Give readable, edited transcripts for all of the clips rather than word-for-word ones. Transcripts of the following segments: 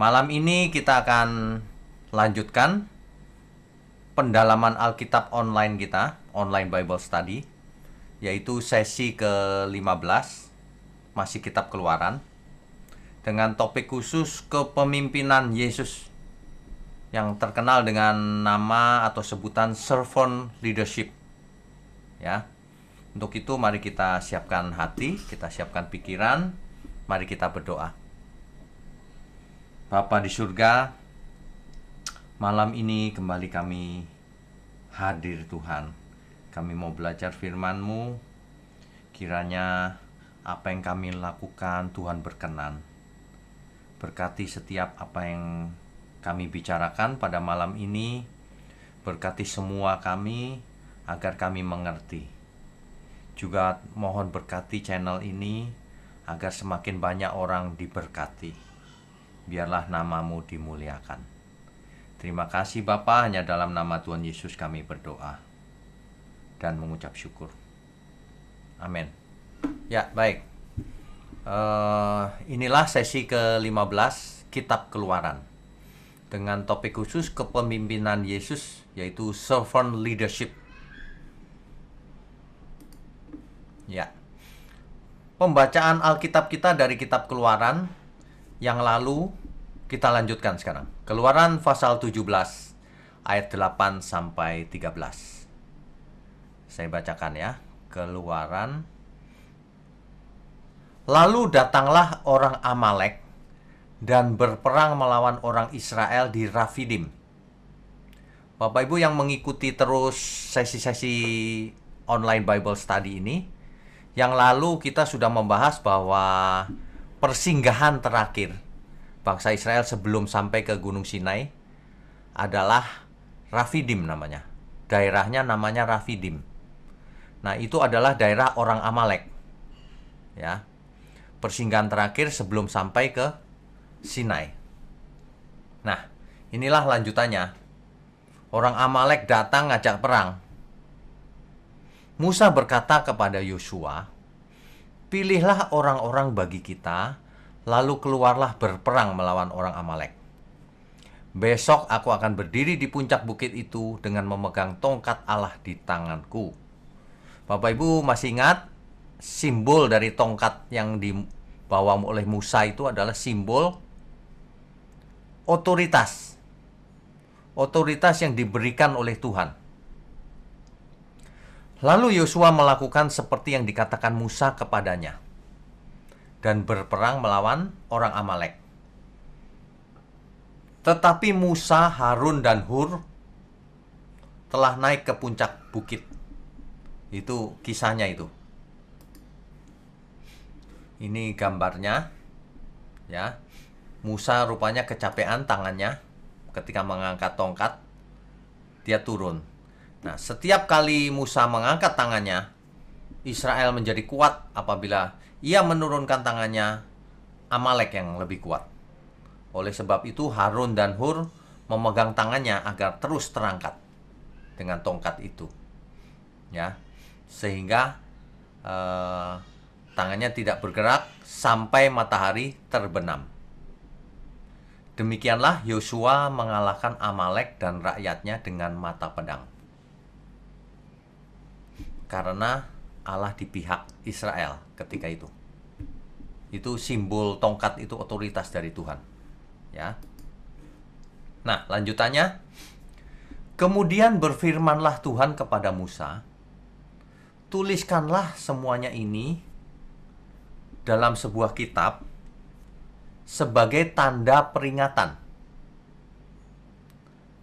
Malam ini kita akan lanjutkan pendalaman Alkitab online kita, online Bible Study, yaitu sesi ke-15, masih kitab Keluaran, dengan topik khusus kepemimpinan Yesus, yang terkenal dengan nama atau sebutan servant leadership. Ya. Untuk itu mari kita siapkan hati, kita siapkan pikiran, mari kita berdoa. Bapa di surga, malam ini kembali kami hadir Tuhan. Kami mau belajar firman-Mu. Kiranya apa yang kami lakukan Tuhan berkenan. Berkati setiap apa yang kami bicarakan pada malam ini. Berkati semua kami agar kami mengerti. Juga mohon berkati channel ini agar semakin banyak orang diberkati. Biarlah nama-Mu dimuliakan. Terima kasih Bapa, hanya dalam nama Tuhan Yesus kami berdoa dan mengucap syukur. Amin. Ya, baik. Inilah sesi ke-15 Kitab Keluaran dengan topik khusus kepemimpinan Yesus, yaitu servant leadership. Ya. Pembacaan Alkitab kita dari Kitab Keluaran yang lalu kita lanjutkan sekarang. Keluaran pasal 17 ayat 8 sampai 13. Saya bacakan ya. Keluaran. Lalu datanglah orang Amalek dan berperang melawan orang Israel di Rafidim. Bapak Ibu yang mengikuti terus sesi-sesi online Bible Study ini, yang lalu kita sudah membahas bahwa persinggahan terakhir bangsa Israel sebelum sampai ke Gunung Sinai adalah Rafidim namanya. Daerahnya namanya Rafidim. Nah, itu adalah daerah orang Amalek. Ya. Persinggahan terakhir sebelum sampai ke Sinai. Nah, inilah lanjutannya. Orang Amalek datang ngajak perang. Musa berkata kepada Yosua, "Pilihlah orang-orang bagi kita, lalu keluarlah berperang melawan orang Amalek. Besok aku akan berdiri di puncak bukit itu dengan memegang tongkat Allah di tanganku." Bapak Ibu masih ingat simbol dari tongkat yang dibawa oleh Musa itu adalah simbol otoritas. Otoritas yang diberikan oleh Tuhan. Lalu Yosua melakukan seperti yang dikatakan Musa kepadanya dan berperang melawan orang Amalek. Tetapi Musa, Harun, dan Hur telah naik ke puncak bukit. Itu kisahnya itu. Ini gambarnya. Ya. Musa rupanya kecapean tangannya ketika mengangkat tongkat. Dia turun. Nah, setiap kali Musa mengangkat tangannya, Israel menjadi kuat. Apabila ia menurunkan tangannya, Amalek yang lebih kuat. Oleh sebab itu Harun dan Hur memegang tangannya agar terus terangkat dengan tongkat itu. Ya, sehingga tangannya tidak bergerak sampai matahari terbenam. Demikianlah Yosua mengalahkan Amalek dan rakyatnya dengan mata pedang. Karena Allah di pihak Israel ketika itu. Itu simbol tongkat itu otoritas dari Tuhan. Ya. Nah, lanjutannya. Kemudian berfirmanlah Tuhan kepada Musa, "Tuliskanlah semuanya ini dalam sebuah kitab sebagai tanda peringatan.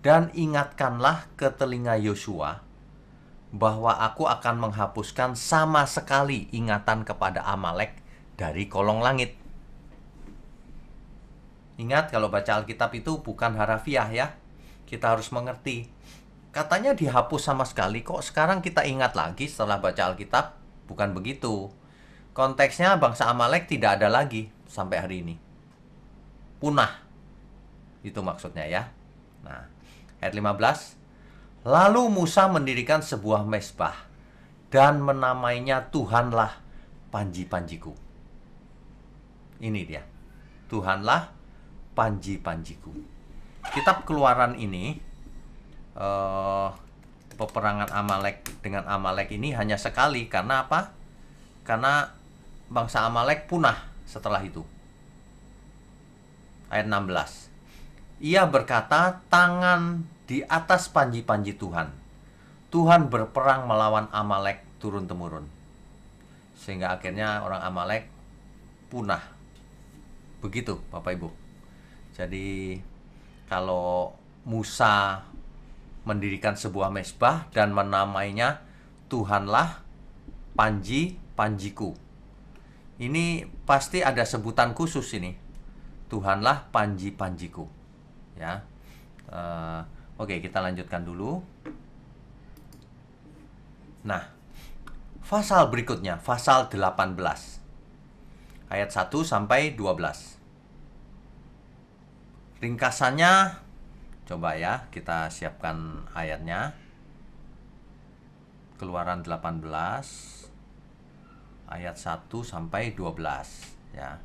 Dan ingatkanlah ke telinga Yosua bahwa aku akan menghapuskan sama sekali ingatan kepada Amalek dari kolong langit." Ingat, kalau baca Alkitab itu bukan harafiah ya. Kita harus mengerti. Katanya dihapus sama sekali, kok sekarang kita ingat lagi setelah baca Alkitab? Bukan begitu. Konteksnya bangsa Amalek tidak ada lagi sampai hari ini. Punah. Itu maksudnya ya. Nah, ayat 15. Lalu Musa mendirikan sebuah mezbah dan menamainya Tuhanlah panji-panjiku. Ini dia. Tuhanlah panji-panjiku. Kitab Keluaran ini, peperangan Amalek dengan Amalek ini hanya sekali. Karena apa? Karena bangsa Amalek punah setelah itu. Ayat 16. Ia berkata, tangan di atas panji-panji Tuhan. Tuhan berperang melawan Amalek turun-temurun. Sehingga akhirnya orang Amalek punah. Begitu Bapak Ibu. Jadi kalau Musa mendirikan sebuah mezbah dan menamainya Tuhanlah panji-panjiku. Ini pasti ada sebutan khusus ini. Tuhanlah panji-panjiku. Ya. Oke, kita lanjutkan dulu. Nah, pasal berikutnya, pasal 18. Ayat 1 sampai 12. Ringkasannya, coba ya, kita siapkan ayatnya. Keluaran 18 ayat 1 sampai 12 ya.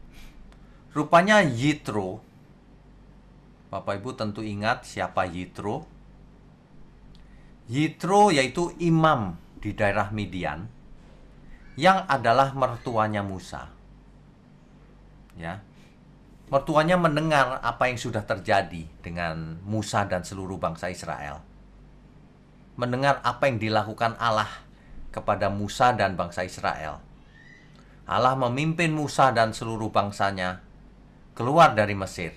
Rupanya Yitro, Bapak Ibu tentu ingat siapa Yitro. Yitro yaitu imam di daerah Midian yang adalah mertuanya Musa. Ya. Mertuanya mendengar apa yang sudah terjadi dengan Musa dan seluruh bangsa Israel. Mendengar apa yang dilakukan Allah kepada Musa dan bangsa Israel. Allah memimpin Musa dan seluruh bangsanya keluar dari Mesir.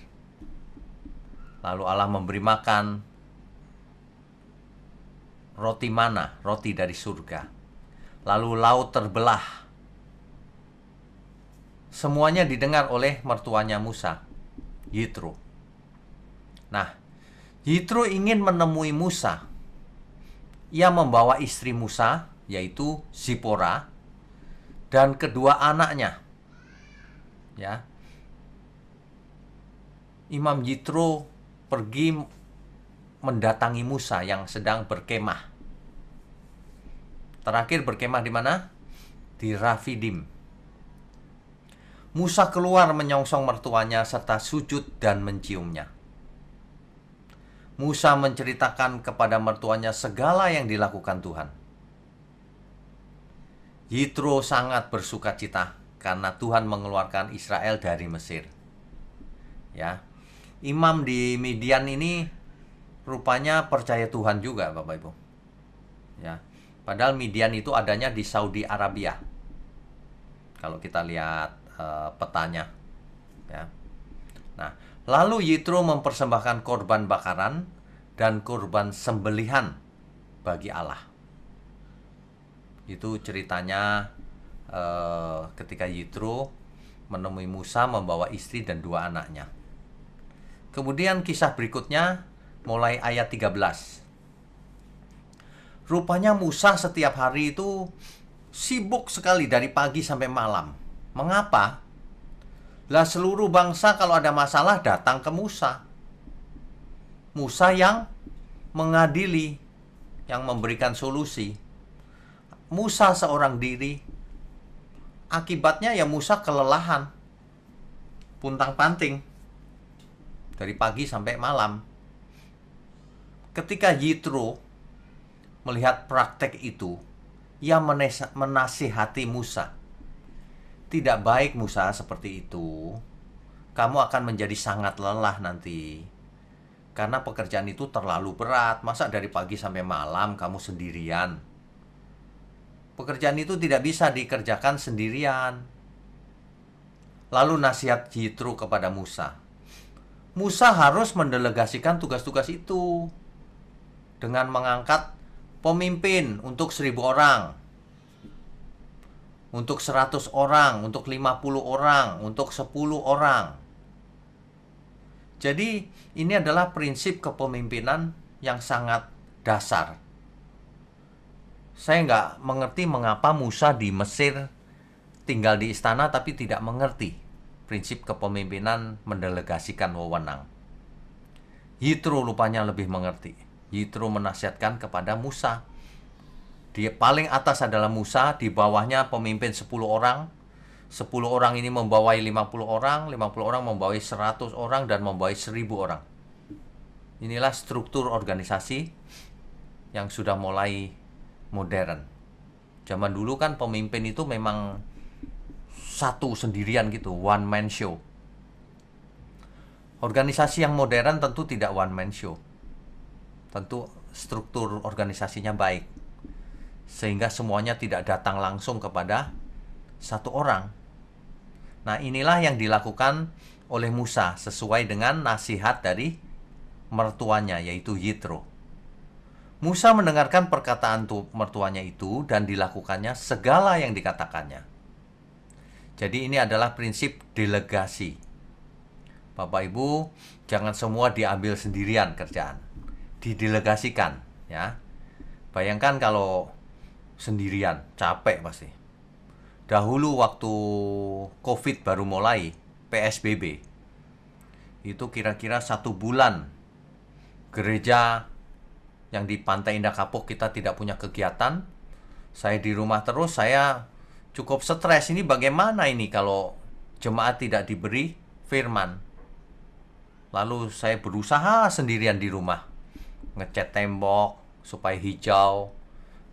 Lalu Allah memberi makan roti mana, roti dari surga. Lalu laut terbelah. Semuanya didengar oleh mertuanya Musa, Yitro. Nah, Yitro ingin menemui Musa. Ia membawa istri Musa, yaitu Zipora, dan kedua anaknya. Ya. Imam Yitro pergi mendatangi Musa yang sedang berkemah. Terakhir berkemah di mana? Di Rafidim. Musa keluar menyongsong mertuanya serta sujud dan menciumnya. Musa menceritakan kepada mertuanya segala yang dilakukan Tuhan. Yitro sangat bersukacita karena Tuhan mengeluarkan Israel dari Mesir. Ya. Imam di Midian ini rupanya percaya Tuhan juga, Bapak Ibu. Ya. Padahal Midian itu adanya di Saudi Arabia. Kalau kita lihat petanya. Ya. Nah, lalu Yitro mempersembahkan korban bakaran dan korban sembelihan bagi Allah. Itu ceritanya ketika Yitro menemui Musa membawa istri dan dua anaknya. Kemudian kisah berikutnya mulai ayat 13. Rupanya Musa setiap hari itu sibuk sekali dari pagi sampai malam. Mengapa? Lah seluruh bangsa kalau ada masalah datang ke Musa. Musa yang mengadili, yang memberikan solusi. Musa seorang diri. Akibatnya ya Musa kelelahan. Puntang-panting. Dari pagi sampai malam. Ketika Yitro melihat praktek itu, ia menasihati Musa. Tidak baik Musa seperti itu. Kamu akan menjadi sangat lelah nanti. Karena pekerjaan itu terlalu berat. Masa dari pagi sampai malam kamu sendirian? Pekerjaan itu tidak bisa dikerjakan sendirian. Lalu nasihat Yitro kepada Musa. Musa harus mendelegasikan tugas-tugas itu. Dengan mengangkat pemimpin untuk 1000 orang. Untuk 100 orang, untuk 50 orang, untuk 10 orang. Jadi ini adalah prinsip kepemimpinan yang sangat dasar. Saya nggak mengerti mengapa Musa di Mesir tinggal di istana tapi tidak mengerti prinsip kepemimpinan mendelegasikan wewenang. Yitro rupanya lebih mengerti. Yitro menasihatkan kepada Musa. Di paling atas adalah Musa, di bawahnya pemimpin 10 orang, 10 orang ini membawai 50 orang, 50 orang membawai 100 orang, dan membawai 1000 orang. Inilah struktur organisasi yang sudah mulai modern. Zaman dulu kan pemimpin itu memang satu sendirian gitu, one man show. Organisasi yang modern tentu tidak one man show. Tentu struktur organisasinya baik, sehingga semuanya tidak datang langsung kepada satu orang. Nah, inilah yang dilakukan oleh Musa sesuai dengan nasihat dari mertuanya, yaitu Yitro. Musa mendengarkan perkataan mertuanya itu dan dilakukannya segala yang dikatakannya. Jadi ini adalah prinsip delegasi. Bapak Ibu, jangan semua diambil sendirian kerjaan. Didelegasikan, ya. Bayangkan kalau sendirian, capek pasti. Dahulu waktu COVID baru mulai, PSBB, itu kira-kira 1 bulan gereja yang di Pantai Indah Kapuk kita tidak punya kegiatan. Saya di rumah terus, saya cukup stres. Ini bagaimana ini kalau jemaat tidak diberi firman? Lalu saya berusaha sendirian di rumah, ngecat tembok supaya hijau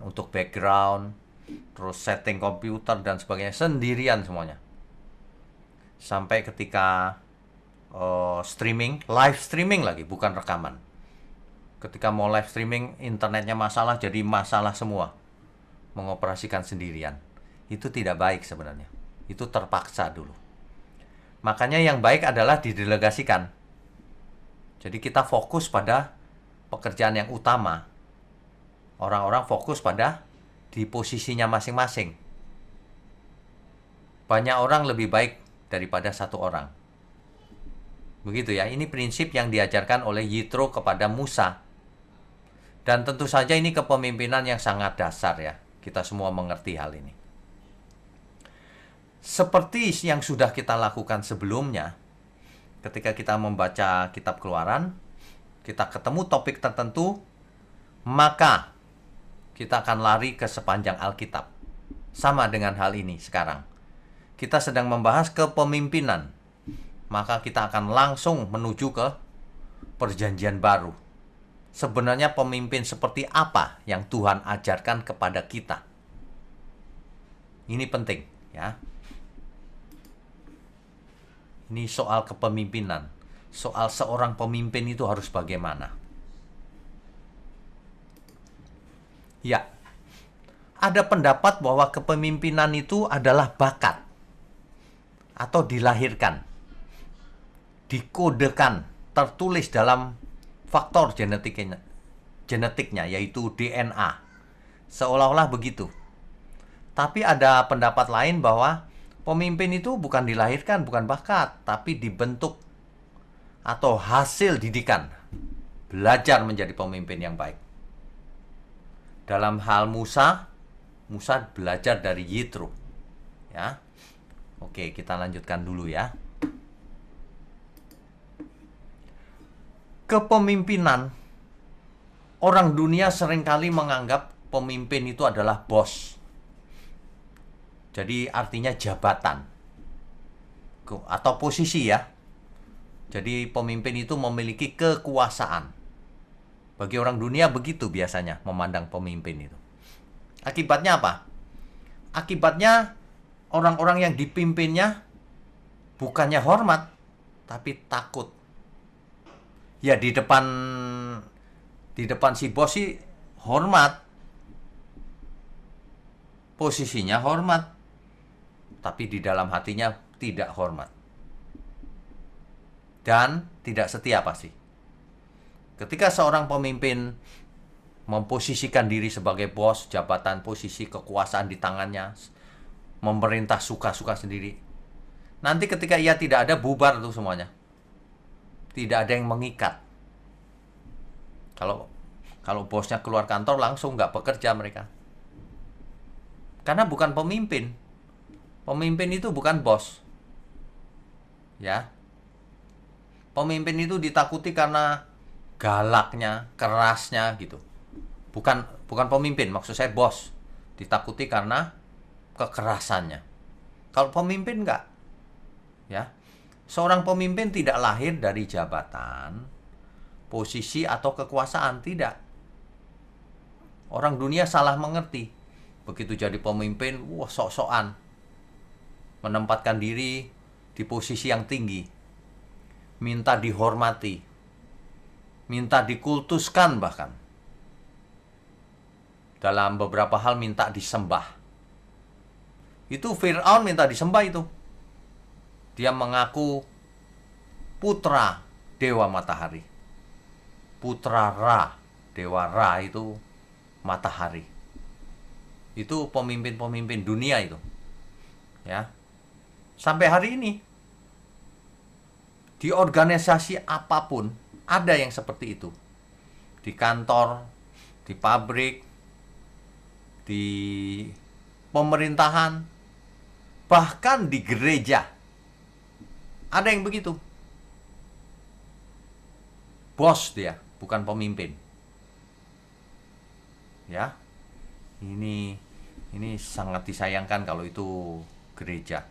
untuk background, terus setting komputer dan sebagainya, sendirian semuanya. Sampai ketika live streaming lagi, bukan rekaman. Ketika mau live streaming, internetnya masalah, jadi masalah semua. Mengoperasikan sendirian. Itu tidak baik sebenarnya. Itu terpaksa dulu. Makanya yang baik adalah didelegasikan. Jadi kita fokus pada pekerjaan yang utama. Orang-orang fokus pada di posisinya masing-masing. Banyak orang lebih baik daripada satu orang. Begitu ya, ini prinsip yang diajarkan oleh Yitro kepada Musa. Dan tentu saja ini kepemimpinan yang sangat dasar ya. Kita semua mengerti hal ini. Seperti yang sudah kita lakukan sebelumnya, ketika kita membaca kitab Keluaran, kita ketemu topik tertentu, maka kita akan lari ke sepanjang Alkitab. Sama dengan hal ini sekarang. Kita sedang membahas kepemimpinan. Maka kita akan langsung menuju ke Perjanjian Baru. Sebenarnya pemimpin seperti apa yang Tuhan ajarkan kepada kita? Ini penting, ya. Ini soal kepemimpinan. Soal seorang pemimpin itu harus bagaimana? Ya, ada pendapat bahwa kepemimpinan itu adalah bakat atau dilahirkan, dikodekan, tertulis dalam faktor genetiknya, yaitu DNA. Seolah-olah begitu. Tapi ada pendapat lain bahwa pemimpin itu bukan dilahirkan, bukan bakat, tapi dibentuk atau hasil didikan. Belajar menjadi pemimpin yang baik. Dalam hal Musa belajar dari Yitro. Ya. Oke, kita lanjutkan dulu ya. Kepemimpinan. Orang dunia seringkali menganggap pemimpin itu adalah bos. Jadi artinya jabatan. Atau posisi ya. Jadi pemimpin itu memiliki kekuasaan. Bagi orang dunia begitu biasanya memandang pemimpin itu. Akibatnya apa? Akibatnya orang-orang yang dipimpinnya bukannya hormat, tapi takut. Ya di depan si bos sih hormat. Posisinya hormat. Tapi di dalam hatinya tidak hormat. Dan tidak setia pasti. Ketika seorang pemimpin memposisikan diri sebagai bos, jabatan, posisi, kekuasaan di tangannya, memerintah suka-suka sendiri, nanti ketika ia tidak ada, bubar tuh semuanya. Tidak ada yang mengikat. Kalau bosnya keluar kantor, langsung nggak bekerja mereka. Karena bukan pemimpin. Pemimpin itu bukan bos. Ya. Pemimpin itu ditakuti karena galaknya, kerasnya gitu. Bukan pemimpin, maksud saya bos. Ditakuti karena kekerasannya. Kalau pemimpin enggak. Ya. Seorang pemimpin tidak lahir dari jabatan, posisi atau kekuasaan, tidak. Orang dunia salah mengerti. Begitu jadi pemimpin, wah sok-sokan. Menempatkan diri di posisi yang tinggi. Minta dihormati. Minta dikultuskan bahkan. Dalam beberapa hal minta disembah. Itu Fir'aun minta disembah itu. Dia mengaku putra dewa matahari. Putra Ra, dewa Ra itu matahari. Itu pemimpin-pemimpin dunia itu. Ya. Sampai hari ini di organisasi apapun ada yang seperti itu. Di kantor, di pabrik, di pemerintahan, bahkan di gereja. Ada yang begitu. Bos dia, bukan pemimpin. Ya. Ini sangat disayangkan kalau itu gereja.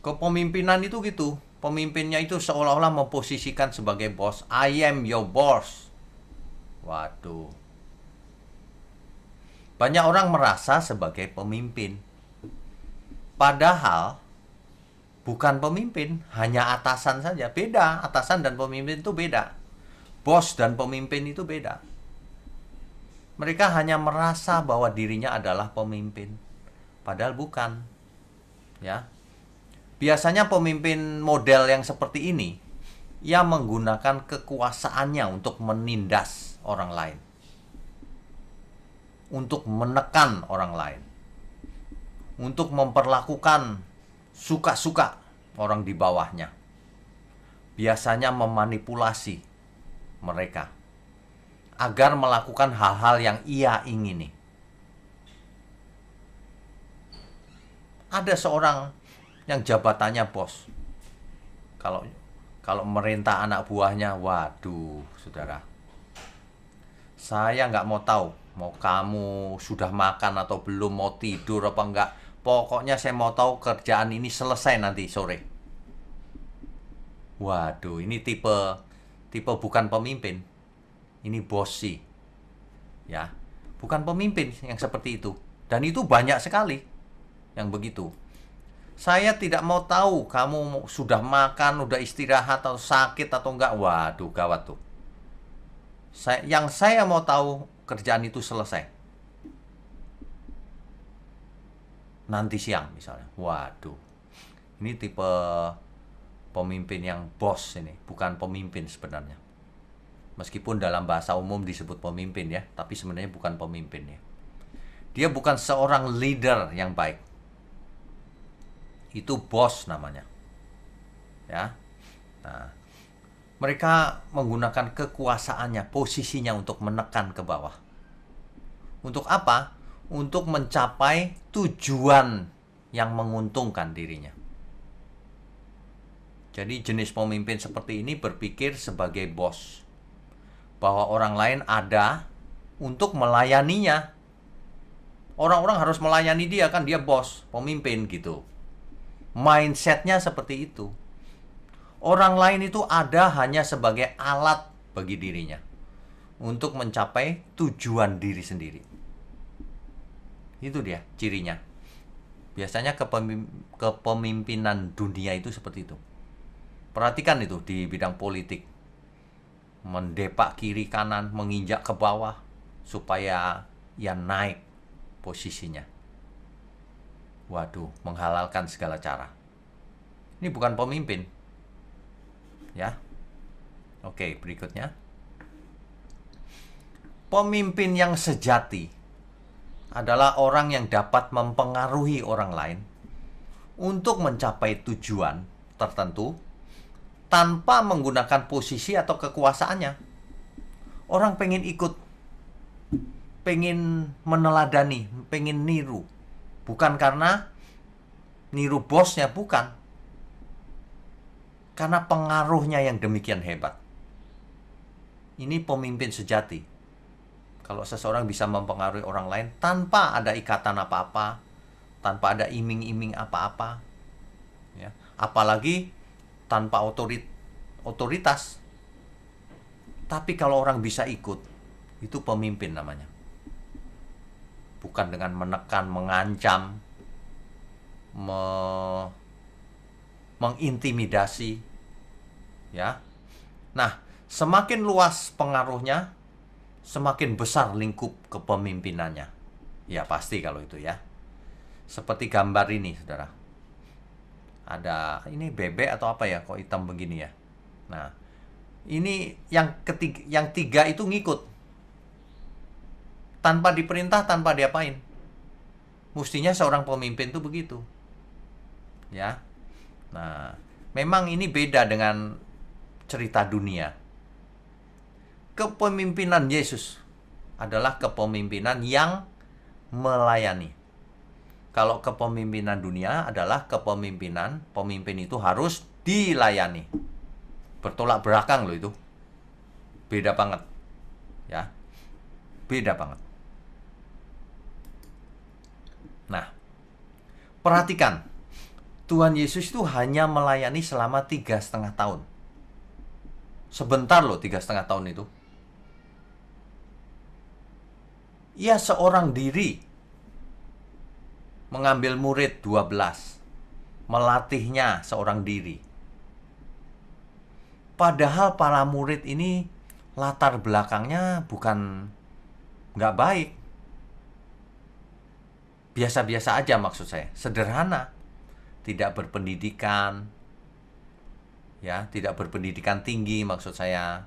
Kepemimpinan itu gitu. Pemimpinnya itu seolah-olah memposisikan sebagai bos. I am your boss. Waduh. Banyak orang merasa sebagai pemimpin. Padahal bukan pemimpin, hanya atasan saja. Beda, atasan dan pemimpin itu beda. Bos dan pemimpin itu beda. Mereka hanya merasa bahwa dirinya adalah pemimpin. Padahal bukan. Ya. Biasanya pemimpin model yang seperti ini, ia menggunakan kekuasaannya untuk menindas orang lain. Untuk menekan orang lain. Untuk memperlakukan suka-suka orang di bawahnya. Biasanya memanipulasi mereka agar melakukan hal-hal yang ia ingini. Ada seorang yang jabatannya bos. Kalau merintah anak buahnya, waduh, saudara. Saya nggak mau tahu, mau kamu sudah makan atau belum, mau tidur apa enggak. Pokoknya saya mau tahu kerjaan ini selesai nanti sore. Waduh, ini tipe bukan pemimpin. Ini bossy. Ya. Bukan pemimpin yang seperti itu. Dan itu banyak sekali yang begitu. Saya tidak mau tahu kamu sudah makan, sudah istirahat atau sakit atau enggak. Waduh, gawat tuh. Yang saya mau tahu kerjaan itu selesai. Nanti siang misalnya. Waduh. Ini tipe pemimpin yang bos ini, bukan pemimpin sebenarnya. Meskipun dalam bahasa umum disebut pemimpin ya, tapi sebenarnya bukan pemimpin ya. Dia bukan seorang leader yang baik. Itu bos namanya. Ya. Nah, mereka menggunakan kekuasaannya, posisinya untuk menekan ke bawah. Untuk apa? Untuk mencapai tujuan yang menguntungkan dirinya. Jadi jenis pemimpin seperti ini berpikir sebagai bos. Bahwa orang lain ada untuk melayaninya. Orang-orang harus melayani dia, kan dia bos, pemimpin gitu. Mindsetnya seperti itu. Orang lain itu ada hanya sebagai alat bagi dirinya untuk mencapai tujuan diri sendiri. Itu dia cirinya. Biasanya kepemimpinan dunia itu seperti itu. Perhatikan itu di bidang politik. Mendepak kiri kanan, menginjak ke bawah supaya ia naik posisinya. Waduh, menghalalkan segala cara. Ini bukan pemimpin. Ya. Oke, berikutnya. Pemimpin yang sejati adalah orang yang dapat mempengaruhi orang lain untuk mencapai tujuan tertentu tanpa menggunakan posisi atau kekuasaannya. Orang pengen ikut, pengen meneladani, pengen niru. Bukan karena niru bosnya, bukan. Karena pengaruhnya yang demikian hebat. Ini pemimpin sejati. Kalau seseorang bisa mempengaruhi orang lain tanpa ada ikatan apa-apa, tanpa ada iming-iming apa-apa, ya. Apalagi tanpa otoritas. Tapi kalau orang bisa ikut, itu pemimpin namanya. Bukan dengan menekan, mengancam, mengintimidasi, ya. Nah, semakin luas pengaruhnya, semakin besar lingkup kepemimpinannya. Ya pasti kalau itu ya. Seperti gambar ini, saudara. Ada, ini bebek atau apa ya, kok hitam begini ya. Nah, ini yang tiga itu ngikut. Tanpa diperintah, tanpa diapain. Mestinya seorang pemimpin itu begitu. Ya. Nah, memang ini beda dengan cerita dunia. Kepemimpinan Yesus adalah kepemimpinan yang melayani. Kalau kepemimpinan dunia adalah kepemimpinan, pemimpin itu harus dilayani. Bertolak belakang loh itu. Beda banget. Ya. Beda banget. Nah, perhatikan. Tuhan Yesus itu hanya melayani selama 3,5 tahun. Sebentar loh 3,5 tahun itu. Ia seorang diri mengambil murid 12, melatihnya seorang diri. Padahal para murid ini latar belakangnya bukan nggak baik. Biasa-biasa aja maksud saya, sederhana. Tidak berpendidikan, ya, tidak berpendidikan tinggi maksud saya.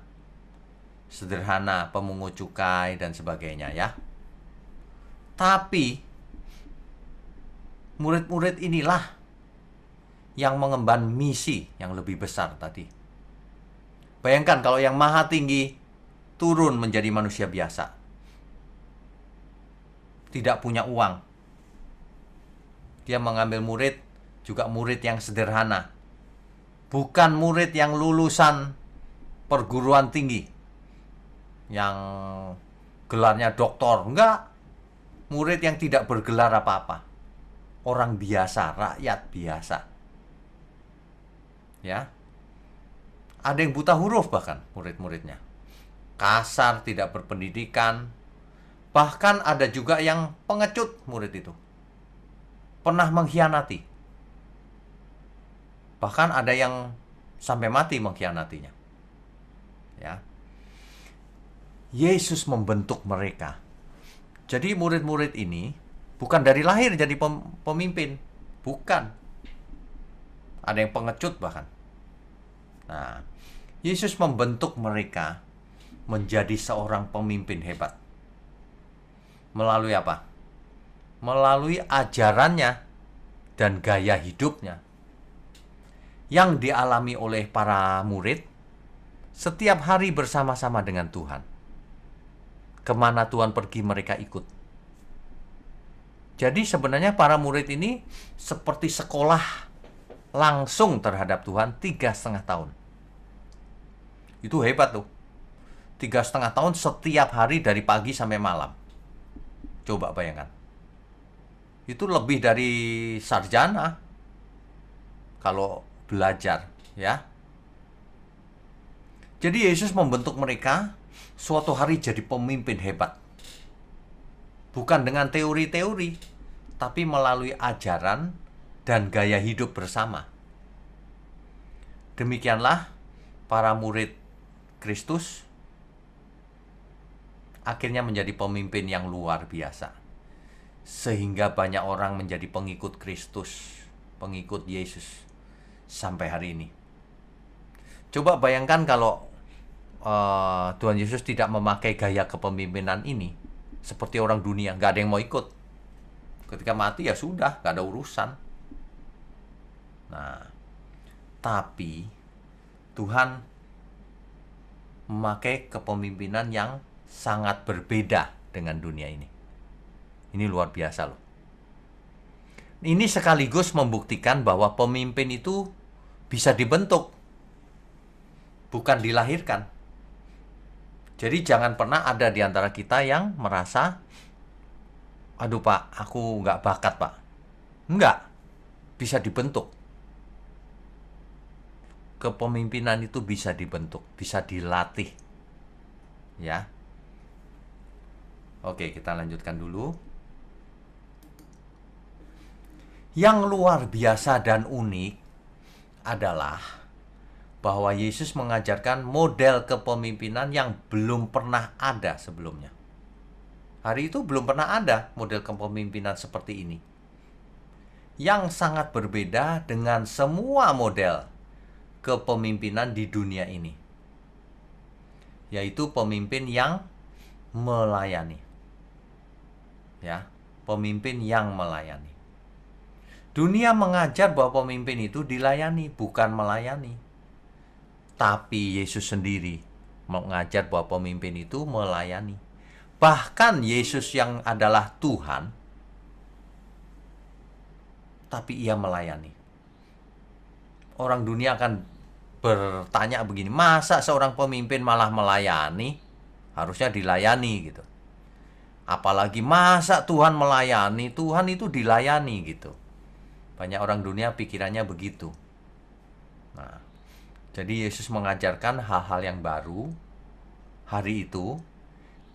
Sederhana, pemungut cukai dan sebagainya ya. Tapi murid-murid inilah yang mengemban misi yang lebih besar tadi. Bayangkan kalau yang maha tinggi turun menjadi manusia biasa. Tidak punya uang. Dia mengambil murid, juga murid yang sederhana. Bukan murid yang lulusan perguruan tinggi. Yang gelarnya doktor. Enggak. Murid yang tidak bergelar apa-apa. Orang biasa, rakyat biasa. Ya. Ada yang buta huruf bahkan murid-muridnya. Kasar, tidak berpendidikan. Bahkan ada juga yang pengecut murid itu. Pernah mengkhianati. Bahkan ada yang sampai mati mengkhianatinya. Ya. Yesus membentuk mereka. Jadi murid-murid ini bukan dari lahir jadi pemimpin. Bukan. Ada yang pengecut bahkan. Nah, Yesus membentuk mereka menjadi seorang pemimpin hebat. Melalui apa? Melalui ajarannya dan gaya hidupnya yang dialami oleh para murid setiap hari bersama-sama dengan Tuhan. Kemana Tuhan pergi mereka ikut. Jadi sebenarnya para murid ini seperti sekolah langsung terhadap Tuhan 3,5 tahun. Itu hebat tuh. 3,5 tahun setiap hari dari pagi sampai malam. Coba bayangkan. Itu lebih dari sarjana kalau belajar, ya. Jadi Yesus membentuk mereka suatu hari jadi pemimpin hebat. Bukan dengan teori-teori, tapi melalui ajaran dan gaya hidup bersama. Demikianlah para murid Kristus akhirnya menjadi pemimpin yang luar biasa. Sehingga banyak orang menjadi pengikut Kristus, pengikut Yesus sampai hari ini. Coba bayangkan kalau Tuhan Yesus tidak memakai gaya kepemimpinan ini, seperti orang dunia, nggak ada yang mau ikut. Ketika mati ya sudah, nggak ada urusan. Nah, tapi Tuhan memakai kepemimpinan yang sangat berbeda dengan dunia ini. Ini luar biasa loh. Ini sekaligus membuktikan bahwa pemimpin itu bisa dibentuk, bukan dilahirkan. Jadi jangan pernah ada di antara kita yang merasa, aduh Pak, aku nggak bakat Pak. Enggak, bisa dibentuk. Kepemimpinan itu bisa dibentuk, bisa dilatih. Ya. Oke, kita lanjutkan dulu. Yang luar biasa dan unik adalah bahwa Yesus mengajarkan model kepemimpinan yang belum pernah ada sebelumnya. Hari itu belum pernah ada model kepemimpinan seperti ini. Yang sangat berbeda dengan semua model kepemimpinan di dunia ini. Yaitu pemimpin yang melayani. Ya, pemimpin yang melayani. Dunia mengajar bahwa pemimpin itu dilayani, bukan melayani. Tapi Yesus sendiri mengajar bahwa pemimpin itu melayani. Bahkan Yesus yang adalah Tuhan, tapi ia melayani. Orang dunia akan bertanya begini, masa seorang pemimpin malah melayani? Harusnya dilayani gitu. Apalagi masa Tuhan melayani, Tuhan itu dilayani gitu. Banyak orang dunia pikirannya begitu. Nah, jadi Yesus mengajarkan hal-hal yang baru hari itu,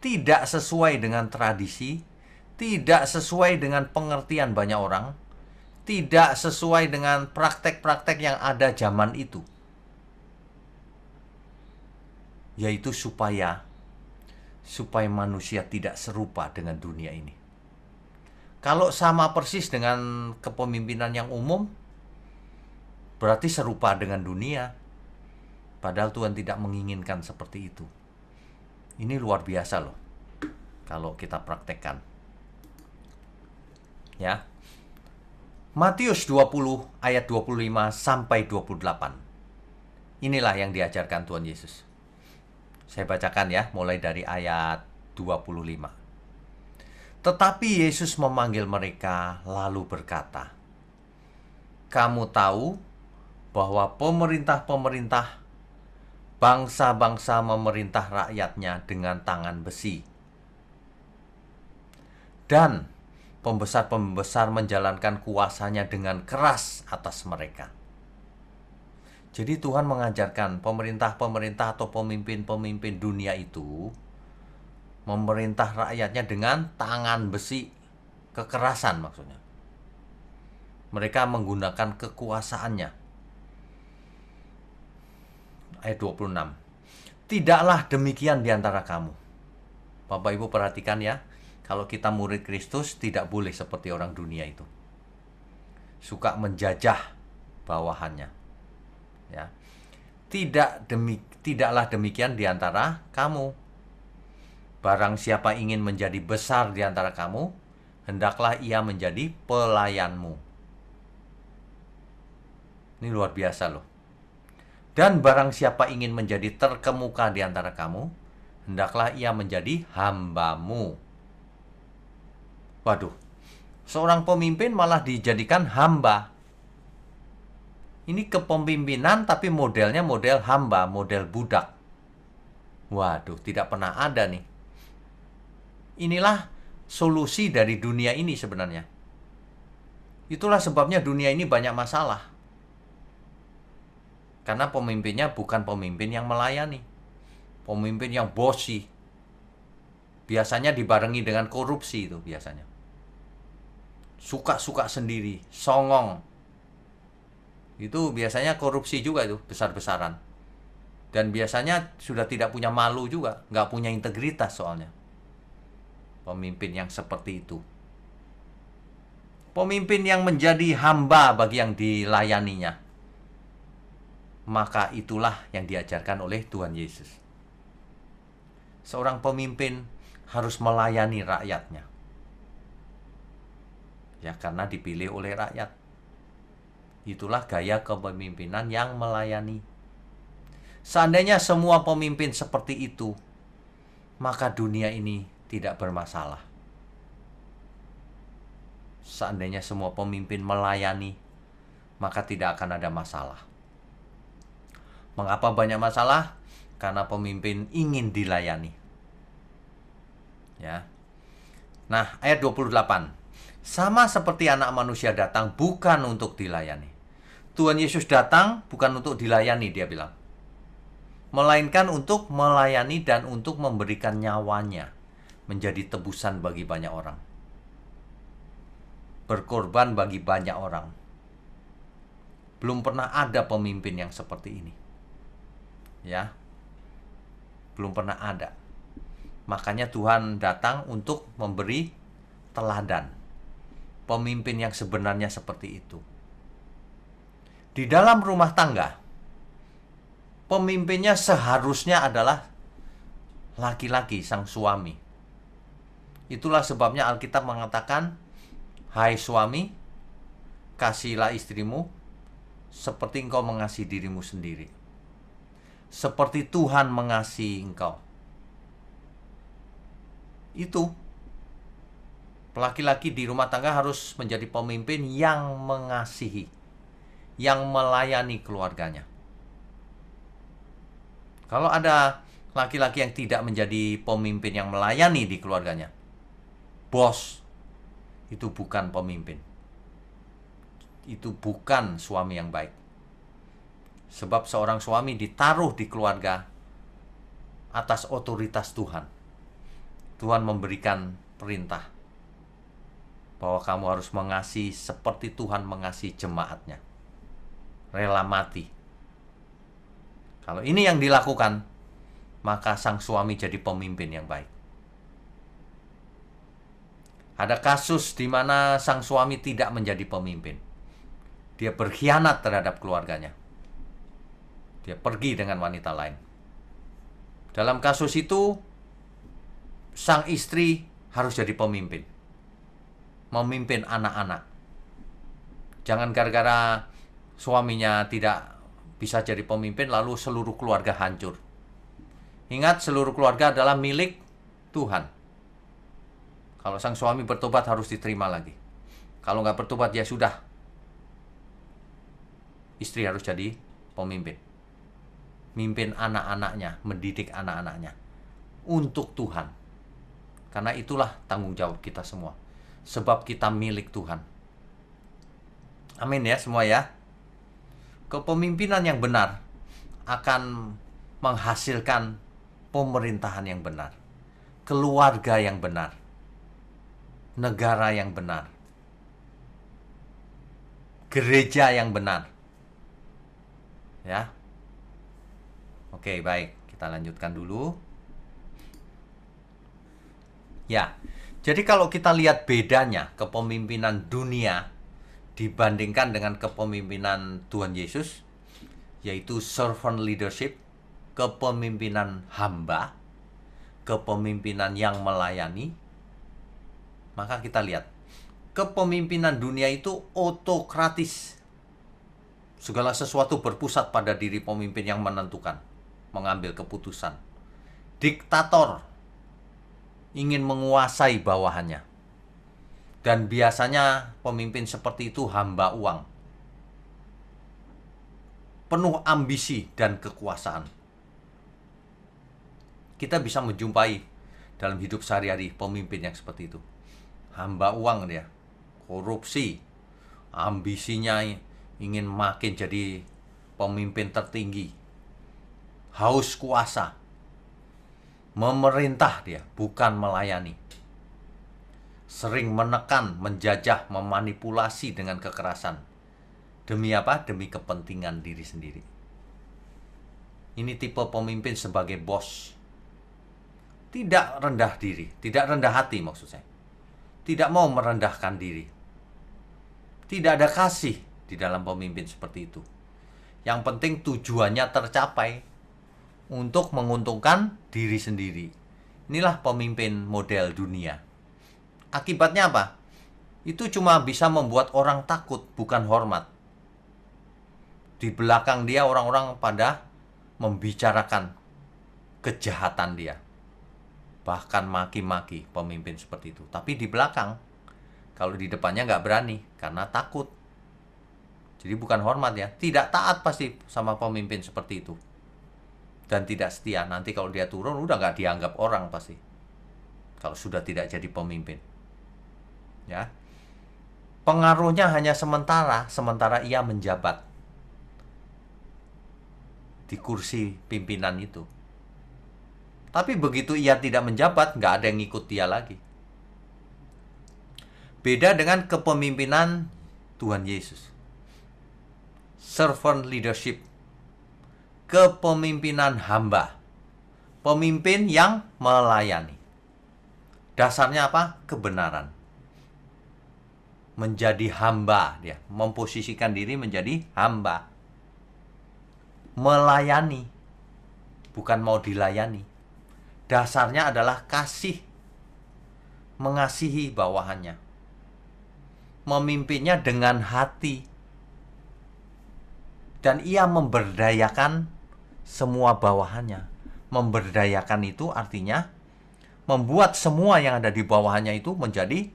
tidak sesuai dengan tradisi, tidak sesuai dengan pengertian banyak orang, tidak sesuai dengan praktek-praktek yang ada zaman itu. Yaitu supaya manusia tidak serupa dengan dunia ini. Kalau sama persis dengan kepemimpinan yang umum, berarti serupa dengan dunia. Padahal Tuhan tidak menginginkan seperti itu. Ini luar biasa loh, kalau kita praktekkan. Ya. Matius 20 ayat 25 sampai 28. Inilah yang diajarkan Tuhan Yesus. Saya bacakan ya, mulai dari ayat 25. Tetapi Yesus memanggil mereka lalu berkata, "Kamu tahu bahwa pemerintah-pemerintah bangsa-bangsa memerintah rakyatnya dengan tangan besi. Dan pembesar-pembesar menjalankan kuasanya dengan keras atas mereka." Jadi Tuhan mengajarkan pemerintah-pemerintah atau pemimpin-pemimpin dunia itu memerintah rakyatnya dengan tangan besi, kekerasan maksudnya. Mereka menggunakan kekuasaannya. Ayat 26. Tidaklah demikian di antara kamu. Bapak Ibu perhatikan ya, kalau kita murid Kristus tidak boleh seperti orang dunia itu. Suka menjajah bawahannya. Ya. Tidaklah demikian di antara kamu. Barang siapa ingin menjadi besar di antara kamu, hendaklah ia menjadi pelayanmu. Ini luar biasa loh. Dan barang siapa ingin menjadi terkemuka di antara kamu, hendaklah ia menjadi hambamu. Waduh, seorang pemimpin malah dijadikan hamba. Ini kepemimpinan tapi modelnya model hamba, model budak. Waduh, tidak pernah ada nih. Inilah solusi dari dunia ini sebenarnya. Itulah sebabnya dunia ini banyak masalah. Karena pemimpinnya bukan pemimpin yang melayani. Pemimpin yang bossy. Biasanya dibarengi dengan korupsi itu biasanya. Suka-suka sendiri, songong. Itu biasanya korupsi juga itu, besar-besaran. Dan biasanya sudah tidak punya malu juga, nggak punya integritas soalnya. Pemimpin yang seperti itu. Pemimpin yang menjadi hamba bagi yang dilayaninya. Maka itulah yang diajarkan oleh Tuhan Yesus. Seorang pemimpin harus melayani rakyatnya. Ya, karena dipilih oleh rakyat. Itulah gaya kepemimpinan yang melayani. Seandainya semua pemimpin seperti itu, maka dunia ini tidak bermasalah. Seandainya semua pemimpin melayani, maka tidak akan ada masalah. Mengapa banyak masalah? Karena pemimpin ingin dilayani. Ya. Nah, ayat 28. Sama seperti anak manusia datang bukan untuk dilayani. Tuhan Yesus datang bukan untuk dilayani, dia bilang. Melainkan untuk melayani dan untuk memberikan nyawanya menjadi tebusan bagi banyak orang. Berkorban bagi banyak orang. Belum pernah ada pemimpin yang seperti ini. Ya. Belum pernah ada. Makanya Tuhan datang untuk memberi teladan. Pemimpin yang sebenarnya seperti itu. Di dalam rumah tangga, pemimpinnya seharusnya adalah laki-laki, sang suami. Itulah sebabnya Alkitab mengatakan, hai suami, kasihilah istrimu seperti engkau mengasihi dirimu sendiri. Seperti Tuhan mengasihi engkau. Itu. Laki-laki di rumah tangga harus menjadi pemimpin yang mengasihi, yang melayani keluarganya. Kalau ada laki-laki yang tidak menjadi pemimpin yang melayani di keluarganya, bos, itu bukan pemimpin. Itu bukan suami yang baik. Sebab seorang suami ditaruh di keluarga atas otoritas Tuhan. Tuhan memberikan perintah bahwa kamu harus mengasihi seperti Tuhan mengasihi jemaatnya. Rela mati. Kalau ini yang dilakukan, maka sang suami jadi pemimpin yang baik. Ada kasus di mana sang suami tidak menjadi pemimpin. Dia berkhianat terhadap keluarganya. Dia pergi dengan wanita lain. Dalam kasus itu, sang istri harus jadi pemimpin. Memimpin anak-anak. Jangan gara-gara suaminya tidak bisa jadi pemimpin, lalu seluruh keluarga hancur. Ingat, seluruh keluarga adalah milik Tuhan. Kalau sang suami bertobat harus diterima lagi. Kalau nggak bertobat, ya sudah. Istri harus jadi pemimpin. Mimpin anak-anaknya, mendidik anak-anaknya. Untuk Tuhan. Karena itulah tanggung jawab kita semua. Sebab kita milik Tuhan. Amin ya semua ya. Kepemimpinan yang benar akan menghasilkan pemerintahan yang benar. Keluarga yang benar. Negara yang benar. Gereja yang benar. Ya. Oke, baik. Kita lanjutkan dulu. Ya. Jadi kalau kita lihat bedanya kepemimpinan dunia dibandingkan dengan kepemimpinan Tuhan Yesus, yaitu servant leadership, kepemimpinan hamba, kepemimpinan yang melayani, maka kita lihat kepemimpinan dunia itu otokratis. Segala sesuatu berpusat pada diri pemimpin yang menentukan, mengambil keputusan. Diktator ingin menguasai bawahannya. Dan biasanya pemimpin seperti itu hamba uang. Penuh ambisi dan kekuasaan. Kita bisa menjumpai dalam hidup sehari-hari pemimpin yang seperti itu. Hamba uang dia. Korupsi. Ambisinya ingin makin jadi pemimpin tertinggi. Haus kuasa. Memerintah dia, bukan melayani. Sering menekan, menjajah, memanipulasi dengan kekerasan. Demi apa? Demi kepentingan diri sendiri. Ini tipe pemimpin sebagai bos. Tidak rendah diri, tidak rendah hati maksud saya. Tidak mau merendahkan diri. Tidak ada kasih di dalam pemimpin seperti itu. Yang penting tujuannya tercapai. Untuk menguntungkan diri sendiri. Inilah pemimpin model dunia. Akibatnya apa? Itu cuma bisa membuat orang takut, bukan hormat. Di belakang dia orang-orang pada membicarakan kejahatan dia. Bahkan maki-maki pemimpin seperti itu. Tapi di belakang, kalau di depannya nggak berani, karena takut. Jadi bukan hormat ya. Tidak taat pasti sama pemimpin seperti itu. Dan tidak setia. Nanti kalau dia turun udah nggak dianggap orang pasti. Kalau sudah tidak jadi pemimpin. Ya. Pengaruhnya hanya sementara ia menjabat di kursi pimpinan itu. Tapi begitu ia tidak menjabat, nggak ada yang ngikut dia lagi. Beda dengan kepemimpinan Tuhan Yesus. Servant leadership. Kepemimpinan hamba. Pemimpin yang melayani. Dasarnya apa? Kebenaran. Menjadi hamba dia, memposisikan diri menjadi hamba. Melayani, bukan mau dilayani. Dasarnya adalah kasih. Mengasihi bawahannya. Memimpinnya dengan hati. Dan ia memberdayakan semua bawahannya. Memberdayakan itu artinya membuat semua yang ada di bawahannya itu menjadi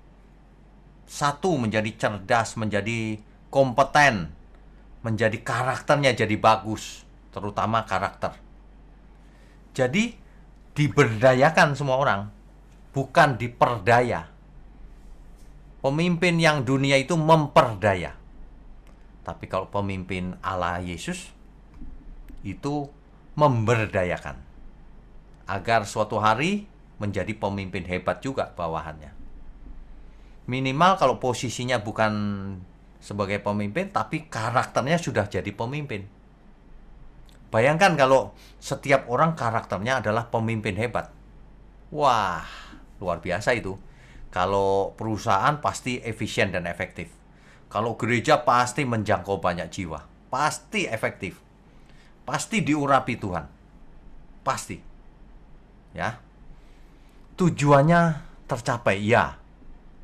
satu, menjadi cerdas, menjadi kompeten, menjadi karakternya jadi bagus, terutama karakter. Jadi diberdayakan semua orang, bukan diperdaya. Pemimpin yang dunia itu memperdaya. Tapi kalau pemimpin Allah Yesus itu memberdayakan. Agar suatu hari menjadi pemimpin hebat juga bawahannya. Minimal kalau posisinya bukan sebagai pemimpin, tapi karakternya sudah jadi pemimpin. Bayangkan kalau setiap orang karakternya adalah pemimpin hebat. Wah, luar biasa itu. Kalau perusahaan pasti efisien dan efektif. Kalau gereja pasti menjangkau banyak jiwa. Pasti efektif. Pasti diurapi Tuhan. Pasti. Ya. Tujuannya tercapai, ya.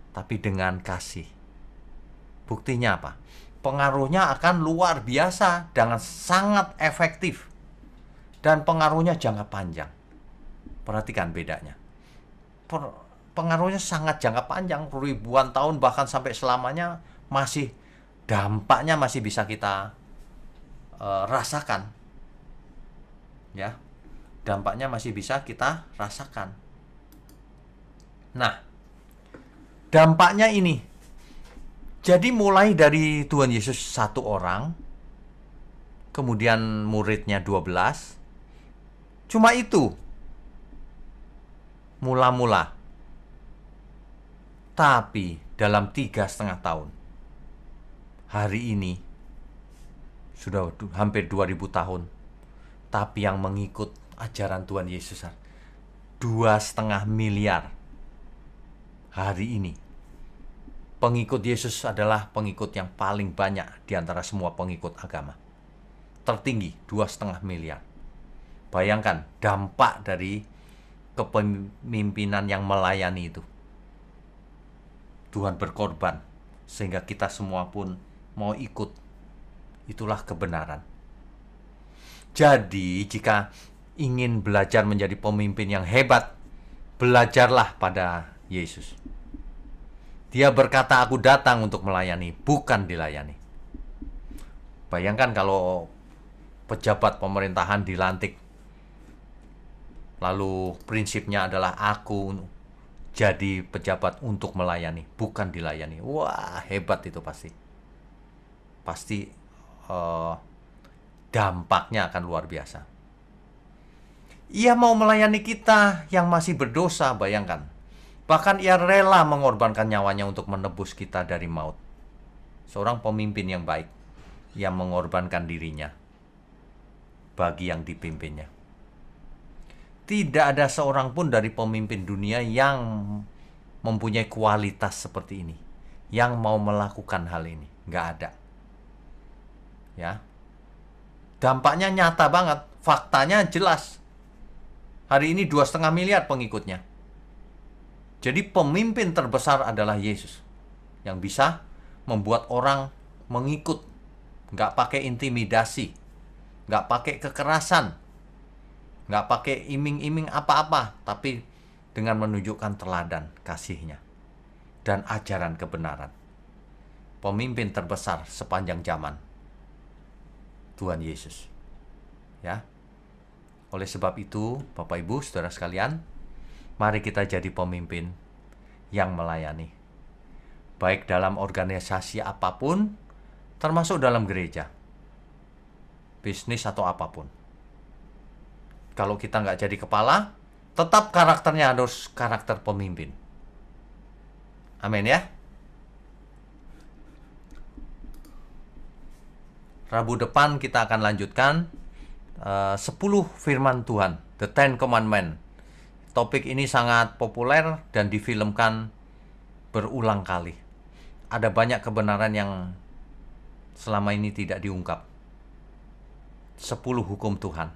Tapi dengan kasih. Buktinya apa? Pengaruhnya akan luar biasa dan sangat efektif. Dan pengaruhnya jangka panjang. Perhatikan bedanya. Pengaruhnya sangat jangka panjang, ribuan tahun bahkan sampai selamanya, masih dampaknya masih bisa kita rasakan. Ya. Dampaknya masih bisa kita rasakan. Nah, dampaknya ini. Jadi mulai dari Tuhan Yesus satu orang, kemudian muridnya 12. Cuma itu. Mula-mula. Tapi dalam 3,5 tahun. Hari ini. Sudah hampir 2000 tahun. Tapi yang mengikut ajaran Tuhan Yesus 2,5 miliar. Hari ini pengikut Yesus adalah pengikut yang paling banyak di antara semua pengikut agama. Tertinggi 2,5 miliar. Bayangkan dampak dari kepemimpinan yang melayani itu. Tuhan berkorban sehingga kita semua pun mau ikut. Itulah kebenaran. Jadi jika ingin belajar menjadi pemimpin yang hebat, belajarlah pada Yesus. Dia berkata, aku datang untuk melayani, bukan dilayani. Bayangkan kalau pejabat pemerintahan dilantik, lalu prinsipnya adalah aku jadi pejabat untuk melayani, bukan dilayani. Wah, hebat itu pasti. Pasti dampaknya akan luar biasa. Ia mau melayani kita yang masih berdosa, bayangkan. Bahkan ia rela mengorbankan nyawanya untuk menebus kita dari maut. Seorang pemimpin yang baik, yang mengorbankan dirinya bagi yang dipimpinnya. Tidak ada seorang pun dari pemimpin dunia yang mempunyai kualitas seperti ini, yang mau melakukan hal ini. Nggak ada. Ya. Dampaknya nyata banget, faktanya jelas. Hari ini 2,5 miliar pengikutnya. Jadi pemimpin terbesar adalah Yesus, yang bisa membuat orang mengikut. Nggak pakai intimidasi, nggak pakai kekerasan, nggak pakai iming-iming apa-apa, tapi dengan menunjukkan teladan kasihnya dan ajaran kebenaran. Pemimpin terbesar sepanjang zaman, Tuhan Yesus. Ya. Oleh sebab itu, Bapak Ibu, Saudara sekalian, mari kita jadi pemimpin yang melayani. baik dalam organisasi apapun, termasuk dalam gereja, bisnis atau apapun. Kalau kita nggak jadi kepala, tetap karakternya harus karakter pemimpin. Amin ya. Rabu depan kita akan lanjutkan 10 firman Tuhan, The Ten Commandments. Topik ini sangat populer dan difilmkan berulang kali. Ada banyak kebenaran yang selama ini tidak diungkap. 10 hukum Tuhan,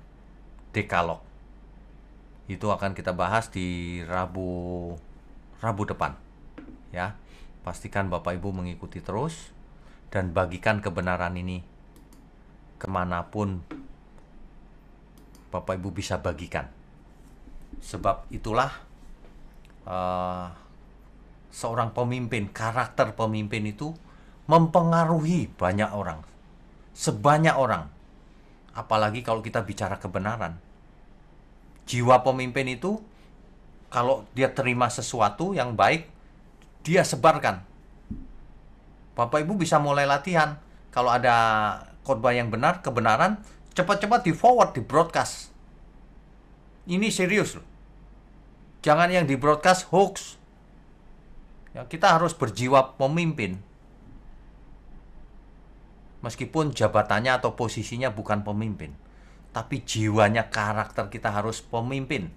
Dekalog. Itu akan kita bahas di Rabu depan. Ya, pastikan Bapak Ibu mengikuti terus dan bagikan kebenaran ini kemanapun Bapak Ibu bisa bagikan. Sebab itulah seorang pemimpin, karakter pemimpin itu mempengaruhi banyak orang, sebanyak orang. Apalagi kalau kita bicara kebenaran. Jiwa pemimpin itu kalau dia terima sesuatu yang baik, dia sebarkan. Bapak Ibu bisa mulai latihan. Kalau ada khotbah yang benar, kebenaran, cepat-cepat di forward, di broadcast. Ini serius loh. Jangan yang di broadcast hoax. Ya, kita harus berjiwa pemimpin. Meskipun jabatannya atau posisinya bukan pemimpin, tapi jiwanya, karakter kita harus pemimpin.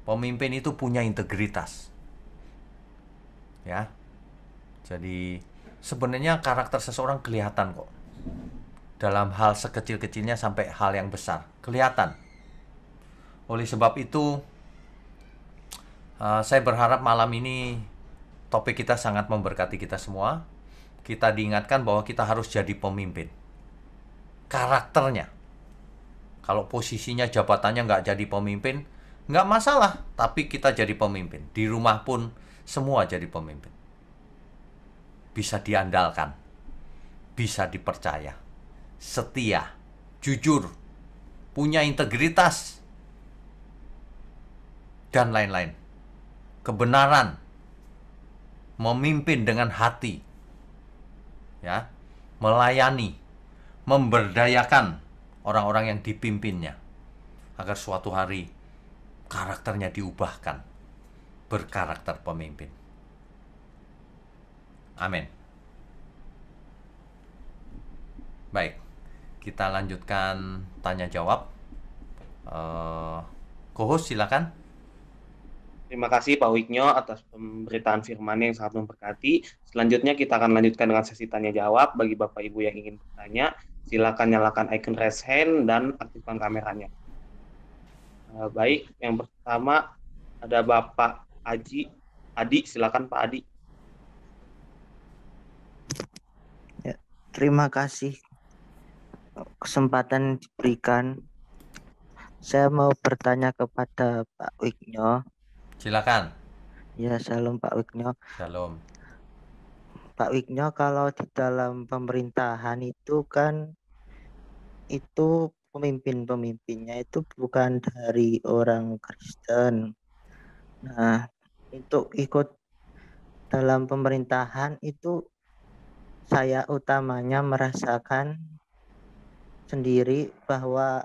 Pemimpin itu punya integritas. Ya. Jadi sebenarnya karakter seseorang kelihatan kok. Dalam hal sekecil-kecilnya sampai hal yang besar, kelihatan. Oleh sebab itu, saya berharap malam ini topik kita sangat memberkati kita semua. Kita diingatkan bahwa kita harus jadi pemimpin. Karakternya. Kalau posisinya, jabatannya nggak jadi pemimpin, nggak masalah. Tapi kita jadi pemimpin. Di rumah pun semua jadi pemimpin. Bisa diandalkan. Bisa dipercaya. Setia. Jujur. Punya integritas. Dan lain-lain. Kebenaran. Memimpin dengan hati. Ya, melayani, memberdayakan orang-orang yang dipimpinnya agar suatu hari karakternya diubahkan berkarakter pemimpin. Amin. Baik, kita lanjutkan tanya jawab. Co-host silakan. Terima kasih Pak Wiknyo atas pemberitaan firman yang sangat memberkati. Selanjutnya kita akan lanjutkan dengan sesi tanya jawab. Bagi Bapak Ibu yang ingin bertanya, silakan nyalakan icon raise hand dan aktifkan kameranya. Baik, yang pertama ada Bapak Adi, silakan Pak Adi. Ya, terima kasih kesempatan diberikan. Saya mau bertanya kepada Pak Wiknyo. Silakan. Ya, shalom Pak Wiknyo. Shalom. Pak Wiknyo, kalau di dalam pemerintahan itu kan itu pemimpinnya itu bukan dari orang Kristen. Nah, untuk ikut dalam pemerintahan itu saya utamanya merasakan sendiri bahwa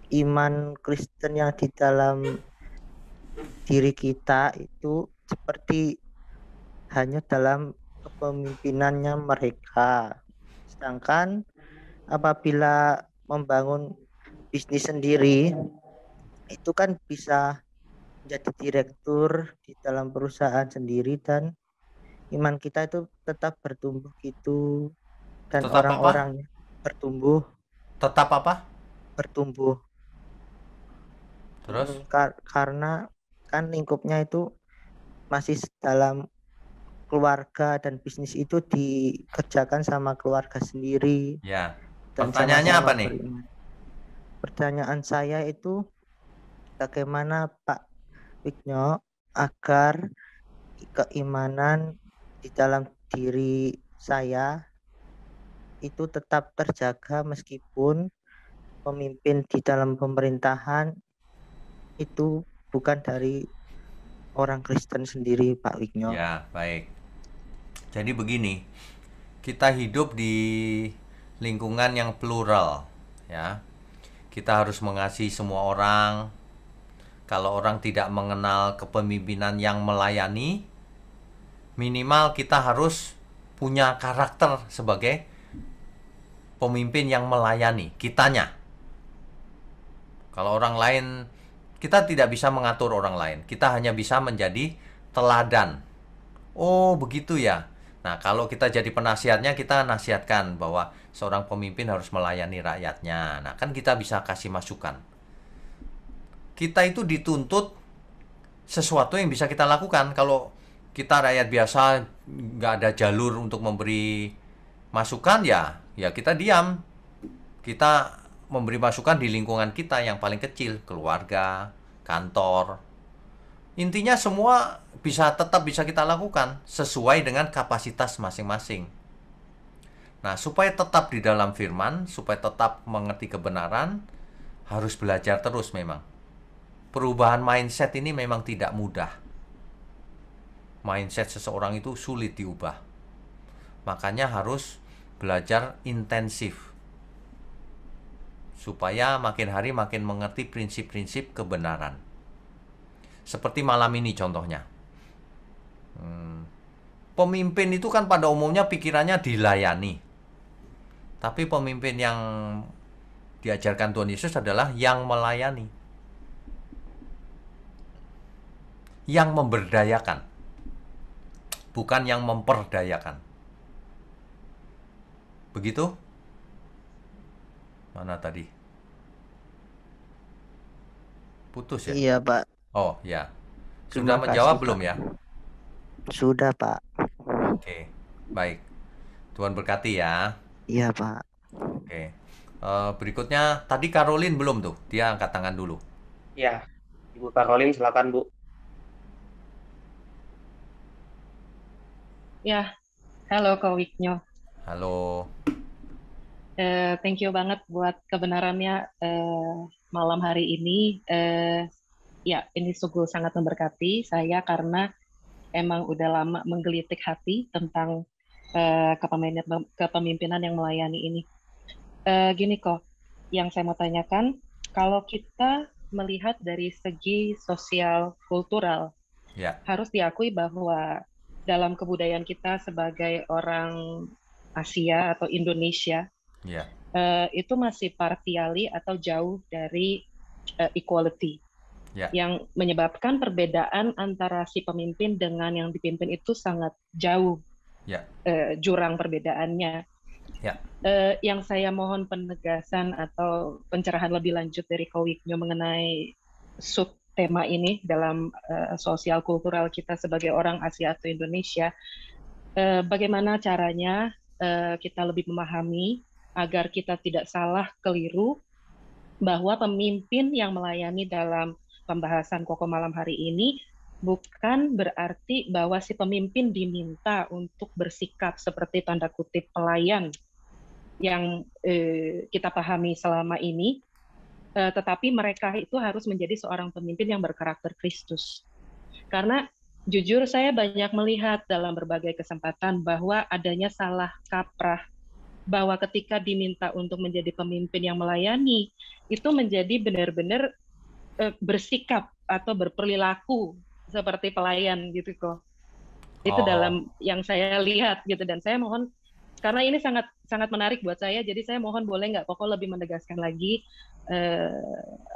iman Kristen yang di dalam diri kita itu seperti hanya dalam kepemimpinannya mereka. Sedangkan apabila membangun bisnis sendiri, itu kan bisa menjadi direktur di dalam perusahaan sendiri dan iman kita itu tetap bertumbuh gitu dan Tetap apa? orang-orangnya bertumbuh. Tetap apa? Bertumbuh. Terus? Karena kan lingkupnya itu masih dalam keluarga dan bisnis itu dikerjakan sama keluarga sendiri. Ya. Dan Pertanyaannya sama-sama apa nih? beriman. Pertanyaan saya itu bagaimana Pak Wiknyo agar keimanan di dalam diri saya itu tetap terjaga meskipun pemimpin di dalam pemerintahan itu bukan dari orang Kristen sendiri, Pak Wigno. Ya, baik. Jadi begini, kita hidup di lingkungan yang plural, ya. Kita harus mengasihi semua orang. Kalau orang tidak mengenal kepemimpinan yang melayani, minimal kita harus punya karakter sebagai pemimpin yang melayani, kitanya. Kalau orang lain, kita tidak bisa mengatur orang lain. Kita hanya bisa menjadi teladan. Oh, begitu ya. Nah, kalau kita jadi penasihatnya, kita nasihatkan bahwa seorang pemimpin harus melayani rakyatnya. Nah, kan kita bisa kasih masukan. Kita itu dituntut sesuatu yang bisa kita lakukan. Kalau kita rakyat biasa, nggak ada jalur untuk memberi masukan, ya kita diam. Kita memberi masukan di lingkungan kita yang paling kecil, keluarga, kantor. Intinya semua tetap bisa kita lakukan sesuai dengan kapasitas masing-masing. Nah, supaya tetap di dalam firman, supaya tetap mengerti kebenaran, harus belajar terus memang. Perubahan mindset ini memang tidak mudah. Mindset seseorang itu sulit diubah. Makanya harus belajar intensif. Supaya makin hari makin mengerti prinsip-prinsip kebenaran. Seperti malam ini contohnya. Pemimpin itu kan pada umumnya pikirannya dilayani. Tapi pemimpin yang diajarkan Tuhan Yesus adalah yang melayani. Yang memberdayakan. Bukan yang memperdayakan. Begitu? Mana tadi? Putus ya? Iya, Pak. Oh, ya. Terima Sudah menjawab kasih, belum Pak. ya? Sudah, Pak. Oke, baik. Tuhan berkati ya. Iya, Pak. Oke. Berikutnya, tadi Caroline belum tuh. Dia angkat tangan dulu. Ya, Ibu Caroline silakan Bu. Ya, halo Kak Wigno. Halo. Thank you banget buat kebenarannya malam hari ini. Ya, ini sungguh sangat memberkati saya karena emang udah lama menggelitik hati tentang kepemimpinan yang melayani ini. Gini kok, yang saya mau tanyakan, kalau kita melihat dari segi sosial kultural, Ya, harus diakui bahwa dalam kebudayaan kita sebagai orang Asia atau Indonesia, ya, itu masih parsiali atau jauh dari equality, ya, yang menyebabkan perbedaan antara si pemimpin dengan yang dipimpin itu sangat jauh ya, jurang perbedaannya. ya. Yang saya mohon penegasan atau pencerahan lebih lanjut dari Ko Wigno mengenai subtema ini dalam sosial kultural kita sebagai orang Asia atau Indonesia. Bagaimana caranya kita lebih memahami agar kita tidak salah keliru bahwa pemimpin yang melayani dalam pembahasan Koko malam hari ini bukan berarti bahwa si pemimpin diminta untuk bersikap seperti tanda kutip pelayan yang kita pahami selama ini, tetapi mereka itu harus menjadi seorang pemimpin yang berkarakter Kristus. Karena jujur saya banyak melihat dalam berbagai kesempatan bahwa adanya salah kaprah, bahwa ketika diminta untuk menjadi pemimpin yang melayani, itu menjadi benar-benar bersikap atau berperilaku seperti pelayan gitu kok. Itu dalam yang saya lihat gitu, dan saya mohon, karena ini sangat sangat menarik buat saya, jadi saya mohon boleh nggak Koko lebih menegaskan lagi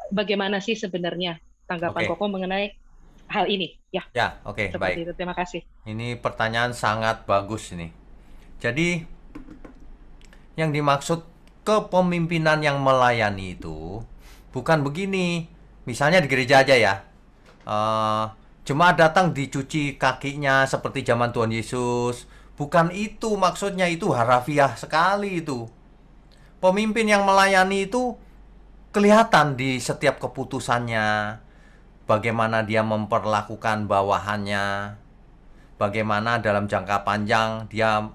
bagaimana sih sebenarnya tanggapan Koko mengenai hal ini ya. Ya, oke, baik. Itu. Terima kasih. Ini pertanyaan sangat bagus ini. Jadi yang dimaksud kepemimpinan yang melayani itu bukan begini. Misalnya di gereja aja ya. Jemaat datang dicuci kakinya seperti zaman Tuhan Yesus. Bukan itu maksudnya, itu harafiah sekali itu. Pemimpin yang melayani itu kelihatan di setiap keputusannya. Bagaimana dia memperlakukan bawahannya. Bagaimana dalam jangka panjang dia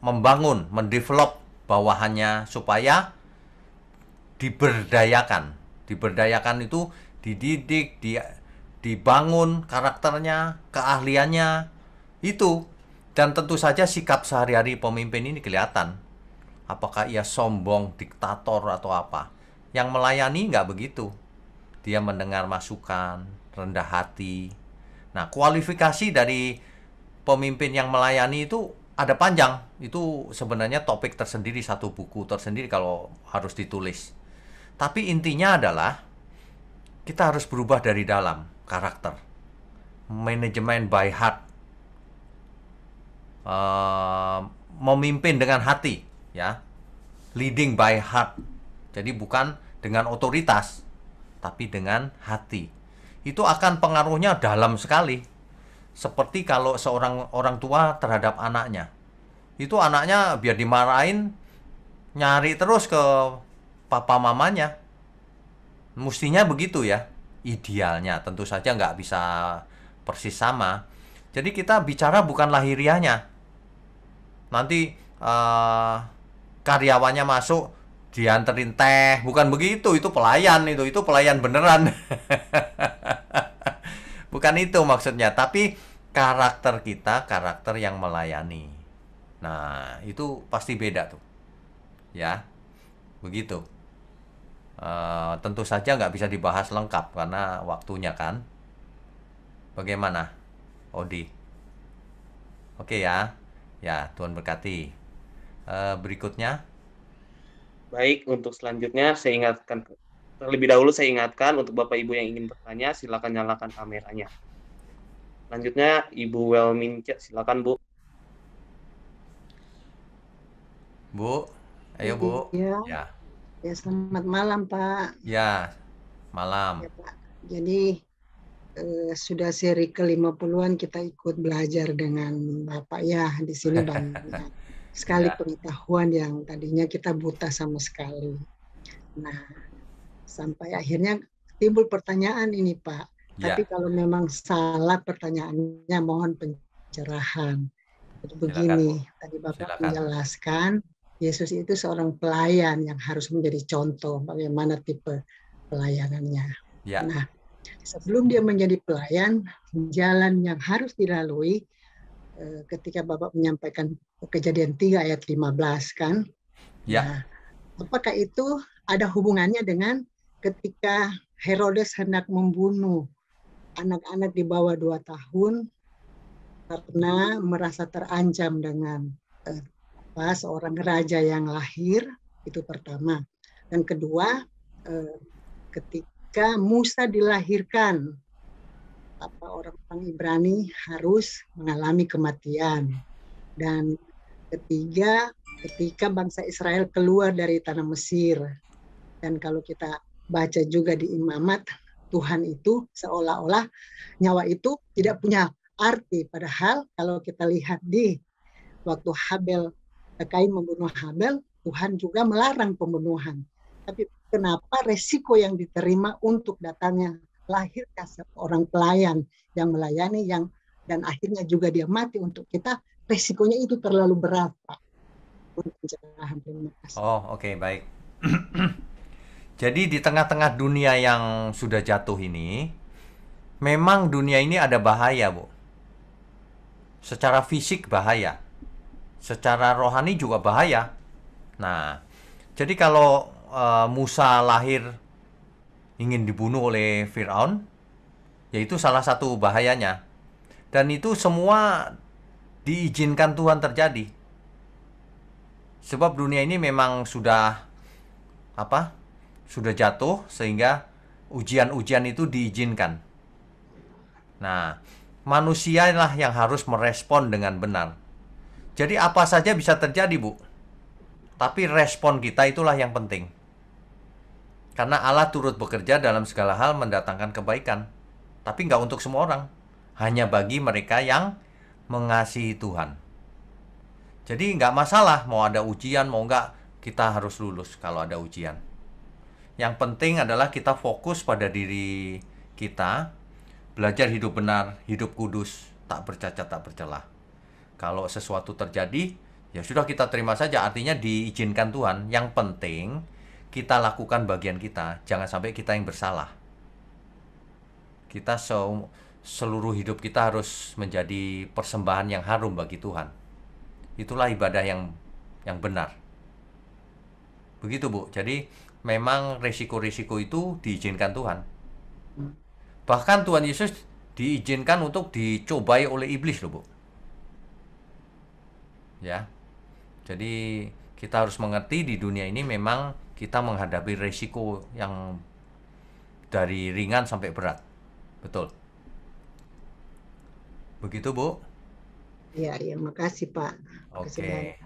membangun, mendevelop bawahannya supaya diberdayakan. Diberdayakan itu dididik, dibangun karakternya, keahliannya, itu. Dan tentu saja sikap sehari-hari pemimpin ini kelihatan. Apakah ia sombong, diktator, atau apa. Yang melayani nggak begitu. Dia mendengar masukan, rendah hati. Nah, kualifikasi dari pemimpin yang melayani itu ada panjang. Itu sebenarnya topik tersendiri, satu buku tersendiri kalau harus ditulis. Tapi intinya adalah kita harus berubah dari dalam, karakter. Manajemen by heart. Memimpin dengan hati, ya. Leading by heart. Jadi bukan dengan otoritas, tapi dengan hati. Itu akan pengaruhnya dalam sekali. Seperti kalau seorang orang tua terhadap anaknya. Itu anaknya biar dimarahin, nyari terus ke papa mamanya. Mestinya begitu ya. Idealnya tentu saja nggak bisa persis sama. Jadi kita bicara bukan lahiriahnya. Nanti karyawannya masuk, dianterin teh, bukan begitu. Itu pelayan, itu pelayan beneran. Bukan itu maksudnya, tapi karakter kita, karakter yang melayani. Nah, itu pasti beda tuh. Ya, begitu. Tentu saja nggak bisa dibahas lengkap karena waktunya kan. Bagaimana, Odi? Oke ya. Ya, Tuhan berkati. Berikutnya. Baik, untuk selanjutnya terlebih dahulu saya ingatkan untuk Bapak Ibu yang ingin bertanya, silakan nyalakan kameranya. Selanjutnya Ibu Welmince, silakan Bu. Bu, ayo Bu. Ya, Ya, ya selamat malam Pak. ya, malam. Ya Pak. Jadi sudah seri ke-50-an kita ikut belajar dengan Bapak ya. Di sini banyak sekali Ya. pengetahuan yang tadinya kita buta sama sekali. Nah, sampai akhirnya timbul pertanyaan ini Pak. Ya. Tapi kalau memang salah pertanyaannya mohon pencerahan. Jadi begini, tadi Bapak menjelaskan Yesus itu seorang pelayan yang harus menjadi contoh bagaimana tipe pelayanannya. Ya. Nah, sebelum dia menjadi pelayan, jalan yang harus dilalui ketika Bapak menyampaikan Kejadian 3 ayat 15 kan. Ya. Nah, apakah itu ada hubungannya dengan ketika Herodes hendak membunuh anak-anak di bawah 2 tahun karena merasa terancam dengan seorang raja yang lahir, itu pertama. Dan kedua, ketika Musa dilahirkan, orang-orang Ibrani harus mengalami kematian. Dan ketiga, ketika bangsa Israel keluar dari tanah Mesir. Dan kalau kita baca juga di Imamat, Tuhan itu seolah-olah nyawa itu tidak punya arti. Padahal kalau kita lihat di waktu Kain membunuh Habel, Tuhan juga melarang pembunuhan. Tapi kenapa resiko yang diterima untuk datangnya lahir seorang pelayan yang melayani dan akhirnya juga dia mati untuk kita, resikonya itu terlalu berat, Pak. Terima kasih. Oh, oke, baik. Jadi di tengah-tengah dunia yang sudah jatuh ini, memang dunia ini ada bahaya, Bu. Secara fisik bahaya. Secara rohani juga bahaya. Nah, jadi kalau Musa lahir ingin dibunuh oleh Firaun, yaitu salah satu bahayanya. Dan itu semua diizinkan Tuhan terjadi. Sebab dunia ini memang sudah sudah jatuh sehingga ujian-ujian itu diizinkan. Nah, manusialah yang harus merespon dengan benar. Jadi apa saja bisa terjadi, Bu. Tapi respon kita itulah yang penting. Karena Allah turut bekerja dalam segala hal mendatangkan kebaikan. Tapi nggak untuk semua orang. Hanya bagi mereka yang mengasihi Tuhan. Jadi nggak masalah mau ada ujian, mau nggak, kita harus lulus kalau ada ujian. Yang penting adalah kita fokus pada diri kita, belajar hidup benar, hidup kudus, tak bercacat, tak bercelah. Kalau sesuatu terjadi, ya sudah kita terima saja, artinya diizinkan Tuhan. Yang penting kita lakukan bagian kita, jangan sampai kita yang bersalah. Kita seluruh hidup kita harus menjadi persembahan yang harum bagi Tuhan. Itulah ibadah yang benar. Begitu, Bu. Jadi memang resiko-resiko itu diizinkan Tuhan. Bahkan Tuhan Yesus diizinkan untuk dicobai oleh iblis loh, Bu. Ya. Jadi kita harus mengerti di dunia ini memang kita menghadapi resiko yang dari ringan sampai berat. Betul. Begitu, Bu? Ya, makasih Pak. Makasih Oke. banyak.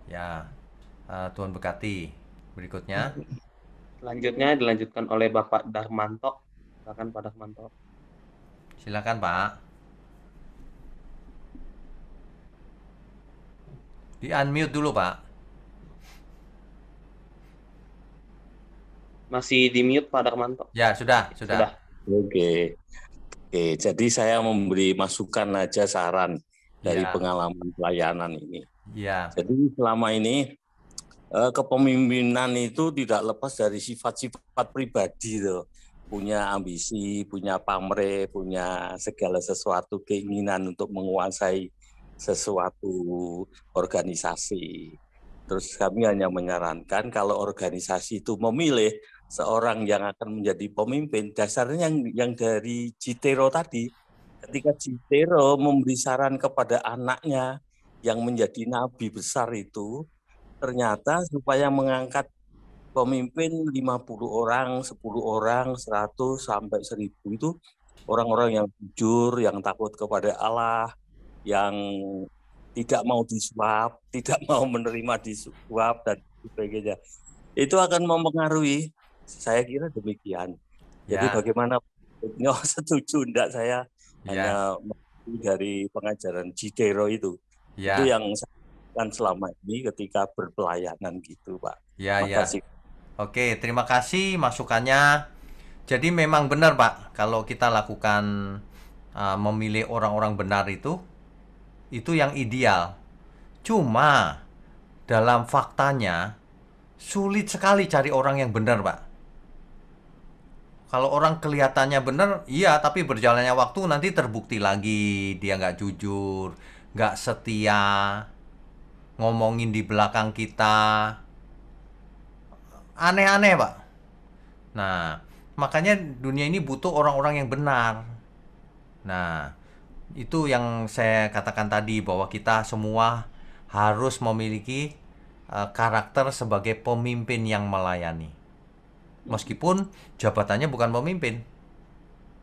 Ya. Tuhan berkati. Berikutnya. Selanjutnya dilanjutkan oleh Bapak Darmanto. Silakan Pak Darmanto. Silakan, Pak. Di-unmute dulu, Pak. Masih di mute Pak Darmanto. Ya, sudah. Oke, jadi saya memberi masukan aja, saran dari Ya. pengalaman pelayanan ini. Ya. Jadi selama ini kepemimpinan itu tidak lepas dari sifat-sifat pribadi tuh. Punya ambisi, punya pamrih, punya segala sesuatu keinginan untuk menguasai sesuatu organisasi. Terus kami hanya menyarankan kalau organisasi itu memilih seorang yang akan menjadi pemimpin, dasarnya yang dari Jitero tadi, ketika Jitero memberi saran kepada anaknya yang menjadi nabi besar itu, ternyata supaya mengangkat pemimpin 50 orang, 10 orang, 100 sampai 1000 itu orang-orang yang jujur, yang takut kepada Allah, yang tidak mau disuap, tidak mau menerima disuap dan sebagainya. Itu akan mempengaruhi, saya kira demikian. Jadi bagaimana setuju enggak saya hanya dari pengajaran Jitero itu. Itu yang saya lakukan selama ini ketika berpelayanan gitu, Pak. Terima kasih. Oke, terima kasih masukannya. Jadi memang benar, Pak, kalau kita lakukan memilih orang-orang benar itu yang ideal. Cuma dalam faktanya sulit sekali cari orang yang benar, Pak. Kalau orang kelihatannya benar, iya, tapi berjalannya waktu nanti terbukti lagi dia nggak jujur, nggak setia, ngomongin di belakang kita, aneh-aneh, Pak. Nah, makanya dunia ini butuh orang-orang yang benar. Nah, itu yang saya katakan tadi, bahwa kita semua harus memiliki karakter sebagai pemimpin yang melayani. Meskipun jabatannya bukan pemimpin,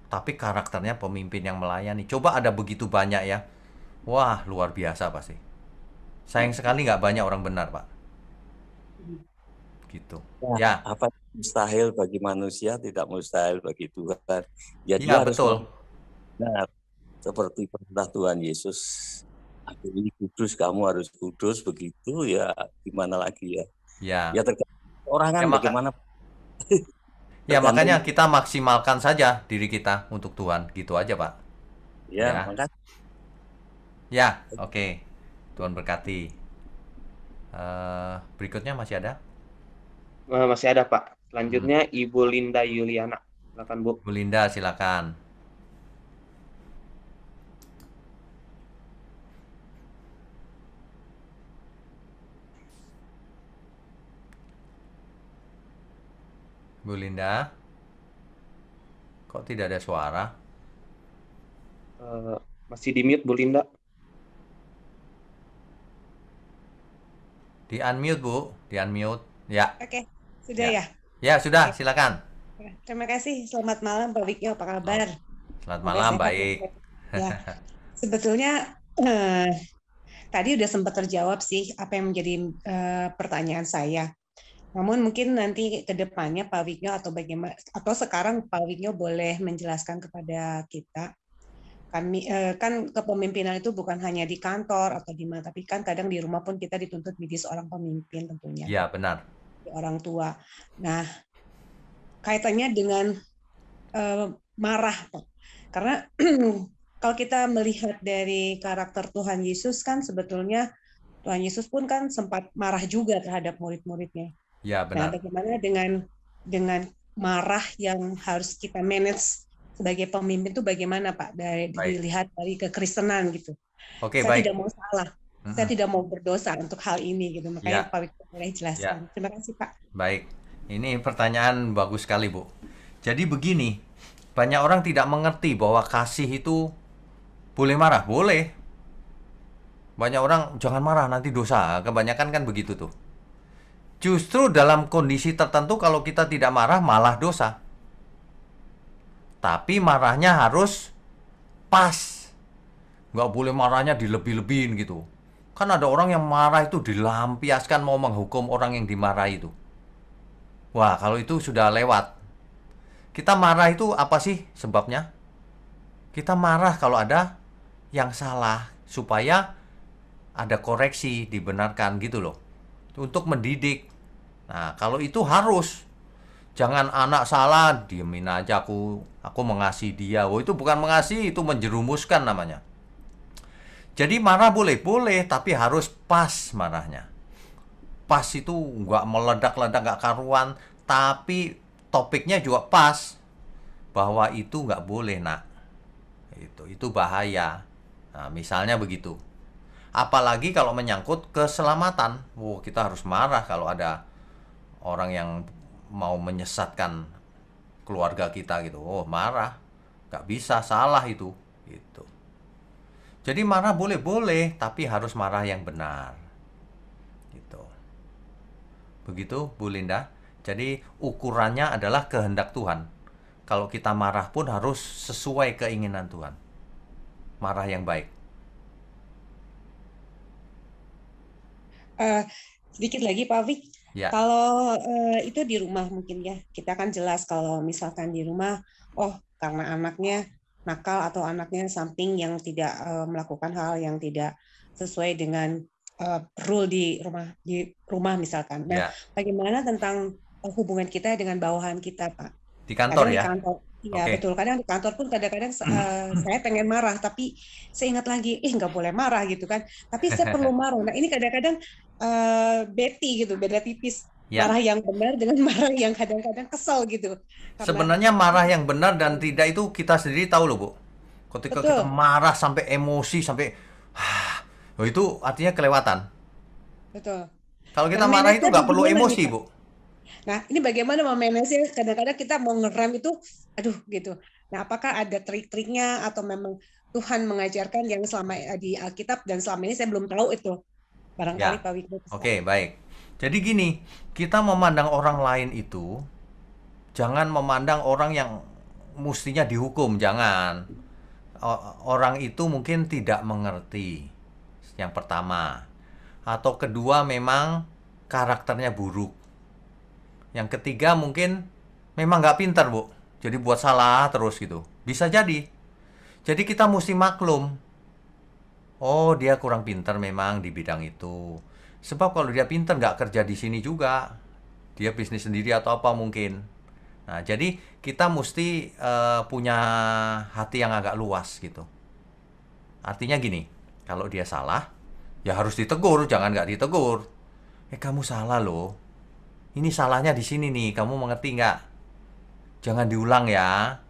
tapi karakternya pemimpin yang melayani. Coba ada begitu banyak ya. Wah, luar biasa pasti. Sayang sekali nggak banyak orang benar, Pak. Gitu. Ya. Apa mustahil bagi manusia tidak mustahil bagi Tuhan. Ya, dia harus betul. Benar. Seperti perintah Tuhan Yesus, aku ini kudus, kamu harus kudus, begitu ya, gimana lagi ya? Ya tergantung orang kan bagaimana. Ya makanya kita maksimalkan saja diri kita untuk Tuhan, gitu aja, Pak. Ya. Makasih. Ya, oke. Tuhan berkati. Berikutnya masih ada? Masih ada, Pak. Selanjutnya Ibu Linda Yuliana. Silakan, Bu. Bu Linda, silakan. Bu Linda, kok tidak ada suara? Masih di mute, Bu Linda. Di unmute, Bu. Di unmute. Ya. Oke, sudah ya? Ya, sudah. Silakan. Terima kasih. Selamat malam, Pak Wikyo. Apa kabar? Selamat malam, baik. Ya, sebetulnya tadi udah sempat terjawab sih apa yang menjadi pertanyaan saya. Namun mungkin nanti ke depannya Pak Wikyo atau bagaimana, atau sekarang Pak Wikyo boleh menjelaskan kepada kita. Kami kan kepemimpinan itu bukan hanya di kantor atau di mana, tapi kan kadang di rumah pun kita dituntut menjadi seorang pemimpin tentunya. Ya, benar. Orang tua. Nah, kaitannya dengan marah, Pak. Karena kalau kita melihat dari karakter Tuhan Yesus kan sebetulnya Tuhan Yesus pun kan sempat marah juga terhadap murid-muridnya. Ya, benar. Nah, bagaimana dengan marah yang harus kita manage sebagai pemimpin itu bagaimana Pak, dilihat dari kekristenan gitu. Oke, Saya baik. tidak mau salah, saya tidak mau berdosa untuk hal ini gitu. Makanya Ya. Pak Wiko boleh jelaskan. Ya. Terima kasih Pak. Baik, ini pertanyaan bagus sekali, Bu. Jadi begini, banyak orang tidak mengerti bahwa kasih itu boleh marah, boleh. Banyak orang jangan marah nanti dosa, kebanyakan kan begitu tuh. Justru dalam kondisi tertentu kalau kita tidak marah malah dosa. Tapi marahnya harus pas. Nggak boleh marahnya dilebih-lebihin gitu. Kan ada orang yang marah itu dilampiaskan mau menghukum orang yang dimarahi itu. Wah, kalau itu sudah lewat. Kita marah itu apa sih sebabnya? Kita marah kalau ada yang salah supaya ada koreksi, dibenarkan gitu loh. Untuk mendidik. Nah, kalau itu harus. Jangan anak salah, diemin aja aku mengasihi dia. Oh, itu bukan mengasihi, itu menjerumuskan namanya. Jadi marah boleh, tapi harus pas marahnya. Pas itu nggak meledak-ledak, nggak karuan, tapi topiknya juga pas. Bahwa itu nggak boleh, nak. Itu bahaya. Nah, misalnya begitu. Apalagi kalau menyangkut keselamatan. Kita harus marah kalau ada orang yang mau menyesatkan keluarga kita gitu. Marah. Nggak bisa, salah itu. Gitu. Jadi marah boleh, tapi harus marah yang benar. Gitu. Begitu, Bu Linda. Jadi ukurannya adalah kehendak Tuhan. Kalau kita marah pun harus sesuai keinginan Tuhan. Marah yang baik. Sedikit lagi Pak Wik, Ya. kalau itu di rumah mungkin ya, kita kan jelas kalau misalkan di rumah, karena anaknya nakal atau anaknya something yang tidak melakukan hal yang tidak sesuai dengan rule di rumah misalkan. Nah, Ya. bagaimana tentang hubungan kita dengan bawahan kita, Pak? Di kantor Kadang ya? Di kantor, iya Oke. betul. Kadang di kantor pun kadang-kadang saya pengen marah, tapi saya ingat lagi, nggak boleh marah gitu kan. Tapi saya perlu marah. Nah, ini kadang-kadang Betty gitu, beda tipis. Ya. Marah yang benar dengan marah yang kadang-kadang kesel gitu. Sebenarnya marah yang benar dan tidak itu kita sendiri tahu loh, Bu. Ketika kita Betul. marah sampai emosi, sampai itu artinya kelewatan. Betul. Kalau kita marah itu nggak perlu emosi, Bu. Nah, ini bagaimana memanage? Kadang-kadang kita mau ngerem itu, aduh gitu. Nah, apakah ada trik-triknya atau memang Tuhan mengajarkan yang selama di Alkitab dan selama ini saya belum tahu itu. Barangkali Ya. Pak Wiko. Oke, baik. Jadi gini, kita memandang orang lain itu jangan memandang orang yang mestinya dihukum, jangan. Orang itu mungkin tidak mengerti. Yang pertama. Atau kedua memang karakternya buruk. Yang ketiga mungkin memang nggak pintar, Bu. Jadi buat salah terus gitu. Bisa jadi. Jadi kita mesti maklum. Oh, dia kurang pintar memang di bidang itu. Sebab kalau dia pintar nggak kerja di sini juga. Dia bisnis sendiri atau apa mungkin. Nah, jadi kita mesti punya hati yang agak luas gitu. Artinya gini, kalau dia salah, ya harus ditegur, jangan nggak ditegur. Kamu salah loh. Ini salahnya di sini nih, kamu mengerti nggak? Jangan diulang ya.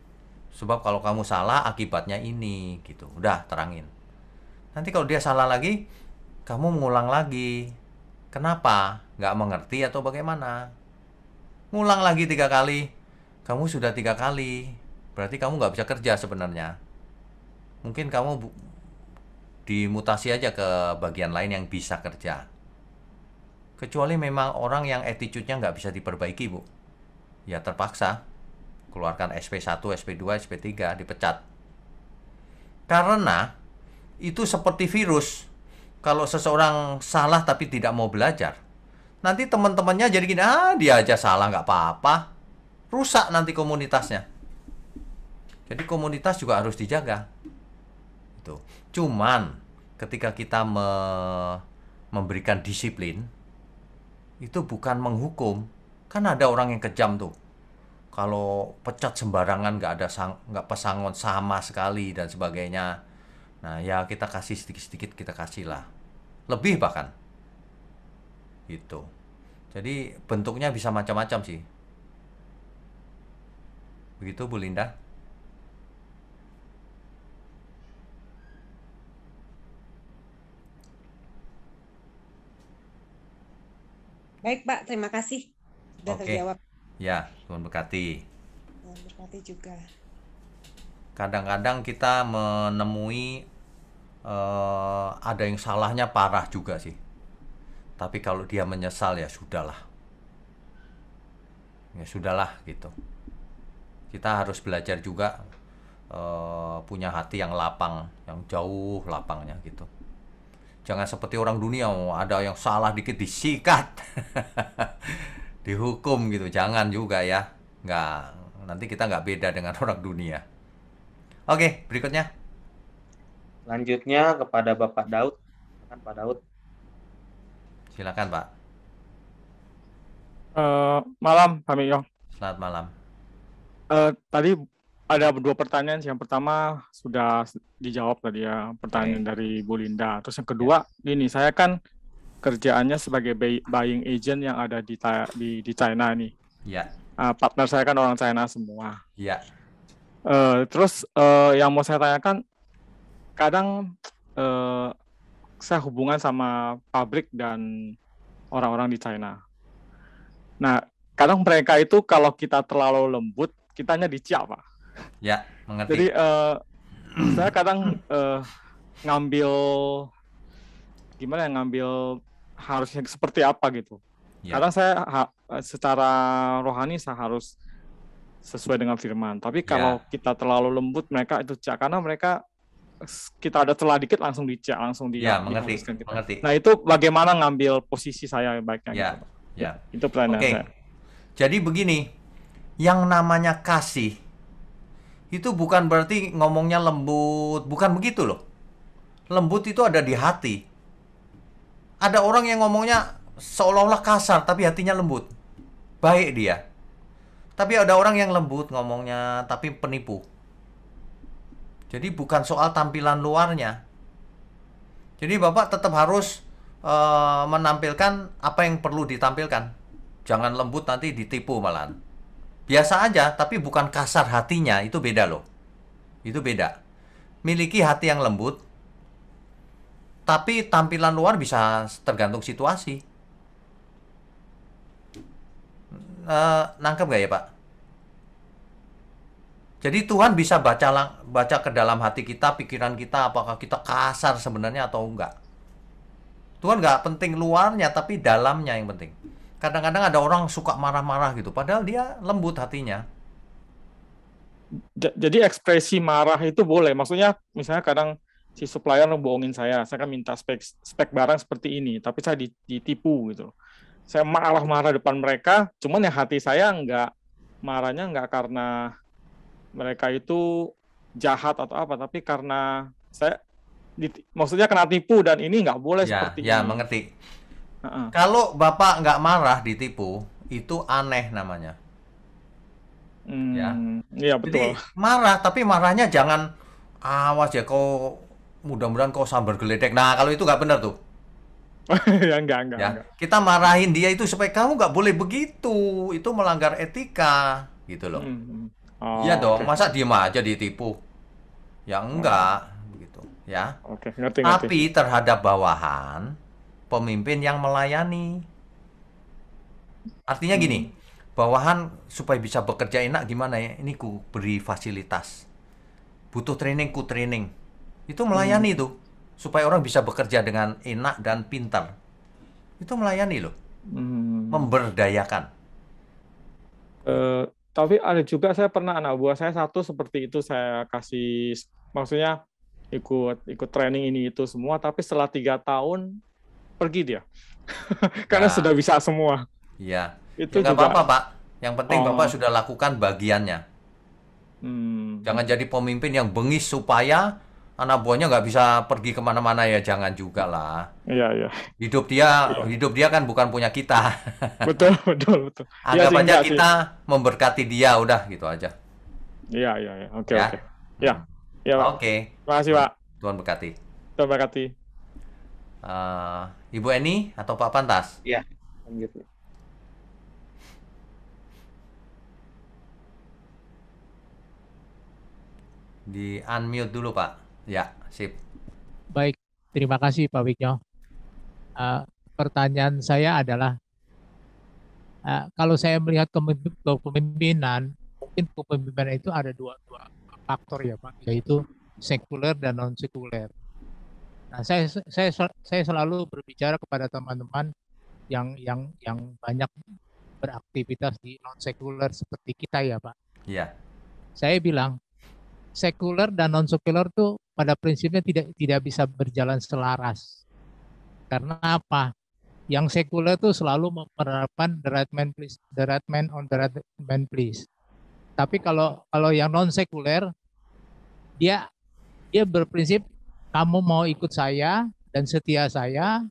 Sebab kalau kamu salah, akibatnya ini gitu. Udah, terangin. Nanti kalau dia salah lagi, kamu mengulang lagi. Kenapa? Nggak mengerti atau bagaimana? Ngulang lagi 3 kali. Kamu sudah 3 kali. Berarti kamu nggak bisa kerja sebenarnya. Mungkin kamu dimutasi aja ke bagian lain yang bisa kerja. Kecuali memang orang yang attitude-nya nggak bisa diperbaiki, Bu. Ya terpaksa. Keluarkan SP1, SP2, SP3, dipecat. Karena itu seperti virus. Kalau seseorang salah tapi tidak mau belajar, nanti teman-temannya jadi gini, dia aja salah nggak apa-apa. Rusak nanti komunitasnya. Jadi komunitas juga harus dijaga. Itu. Cuman ketika kita memberikan disiplin, itu bukan menghukum. Kan ada orang yang kejam tuh. Kalau pecat sembarangan, nggak pesangon sama sekali dan sebagainya. Nah, ya kita kasih sedikit-sedikit, kita kasih lah. Lebih bahkan. Gitu. Jadi bentuknya bisa macam-macam sih. Begitu Bu Linda. Baik Pak, terima kasih sudah Oke. terjawab. Ya, Tuhan berkati. Dan berkati juga. Kadang-kadang kita menemui ada yang salahnya parah juga sih. Tapi kalau dia menyesal ya sudahlah. Ya sudahlah gitu. Kita harus belajar juga punya hati yang lapang, yang jauh lapangnya gitu. Jangan seperti orang dunia, ada yang salah dikit disikat, dihukum gitu. Jangan juga ya. Nggak, nanti kita nggak beda dengan orang dunia. Oke, berikutnya. Selanjutnya kepada Bapak Daud. Silakan Pak Daud. Silakan Pak. Malam, Pak Mikyo. Selamat malam. Tadi ada 2 pertanyaan. Yang pertama sudah dijawab tadi ya, pertanyaan dari Bu Linda. Terus yang kedua, gini, saya kan kerjaannya sebagai buying agent yang ada di China nih. Ya. Partner saya kan orang China semua. Ya. Terus yang mau saya tanyakan, kadang saya hubungan sama pabrik dan orang-orang di China. Nah, kadang mereka itu kalau kita terlalu lembut, kitanya diciak, Pak. Ya, mengerti. Jadi saya kadang ngambil harusnya seperti apa gitu. Ya. Kadang saya secara rohani saya harus sesuai dengan firman. Tapi kalau kita terlalu lembut, mereka itu ciak, karena mereka kita ada celah dikit langsung diciak, langsung Ya, mengerti. Mengerti. Nah, itu bagaimana ngambil posisi saya baiknya Ya. gitu. Ya. Itu pertanyaan saya. Jadi begini, yang namanya kasih itu bukan berarti ngomongnya lembut, bukan begitu loh. Lembut itu ada di hati. Ada orang yang ngomongnya seolah-olah kasar tapi hatinya lembut. Baik dia. Tapi ada orang yang lembut ngomongnya tapi penipu. Jadi bukan soal tampilan luarnya. Jadi Bapak tetap harus menampilkan apa yang perlu ditampilkan. Jangan lembut nanti ditipu malahan. Biasa aja, tapi bukan kasar hatinya, itu beda loh. Itu beda. Miliki hati yang lembut, tapi tampilan luar bisa tergantung situasi. Nangkep gak ya Pak? Jadi Tuhan bisa baca ke dalam hati kita, pikiran kita, apakah kita kasar sebenarnya atau enggak. Tuhan nggak penting luarnya, tapi dalamnya yang penting. Kadang-kadang ada orang suka marah-marah gitu, padahal dia lembut hatinya. Jadi ekspresi marah itu boleh. Maksudnya misalnya kadang si supplier bohongin saya kan minta spek barang seperti ini, tapi saya ditipu gitu. Saya marah-marah depan mereka, cuman ya hati saya marahnya nggak karena mereka itu jahat atau apa, tapi karena saya maksudnya kena tipu dan ini nggak boleh seperti ini. Ya, mengerti. Kalau Bapak nggak marah ditipu, itu aneh namanya. Iya betul. Jadi marah, tapi marahnya jangan awas ya kau, mudah-mudahan kau sambar geledek. Nah, kalau itu nggak benar tuh. Ya enggak. Kita marahin dia itu supaya kamu nggak boleh begitu, itu melanggar etika, gitu loh. Iya dong, masa diem aja ditipu? Ya enggak, begitu. Ya. Oke, ngerti. Tapi terhadap bawahan, pemimpin yang melayani. Artinya gini, bawahan supaya bisa bekerja enak gimana ya? Ini ku beri fasilitas. Butuh training, ku training. Itu melayani tuh. Supaya orang bisa bekerja dengan enak dan pintar. Itu melayani loh. Memberdayakan. Tapi ada juga saya pernah anak buah saya satu seperti itu, saya kasih, maksudnya ikut training ini itu semua, tapi setelah 3 tahun pergi dia. Karena sudah bisa semua. Iya. Itu ya, nggak juga apa-apa Pak. Yang penting Bapak sudah lakukan bagiannya. Jangan jadi pemimpin yang bengis supaya anak buahnya nggak bisa pergi kemana-mana, ya jangan juga lah. Iya. Hidup dia kan bukan punya kita. Betul. Anggap aja kita memberkati dia, udah gitu aja. Iya. Oke. Ya. Oke. Terima kasih Pak. Tuhan berkati. Tuhan berkati. Ibu Eni atau Pak Pantas? Iya, lanjut. Di unmute dulu Pak. Ya, sip. Baik, terima kasih Pak Wikyo. Pertanyaan saya adalah, Kalau saya melihat kepemimpinan, mungkin kepemimpinan itu ada dua faktor ya Pak, yaitu sekuler dan non sekuler. Nah, saya selalu berbicara kepada teman-teman yang banyak beraktivitas di non sekuler seperti kita ya Pak. Iya. Saya bilang sekuler dan non sekuler tuh pada prinsipnya tidak bisa berjalan selaras. Karena apa? Yang sekuler tuh selalu menerapkan the right man please, the right man on the right man please. Tapi kalau yang non sekuler, dia berprinsip kamu mau ikut saya dan setia saya,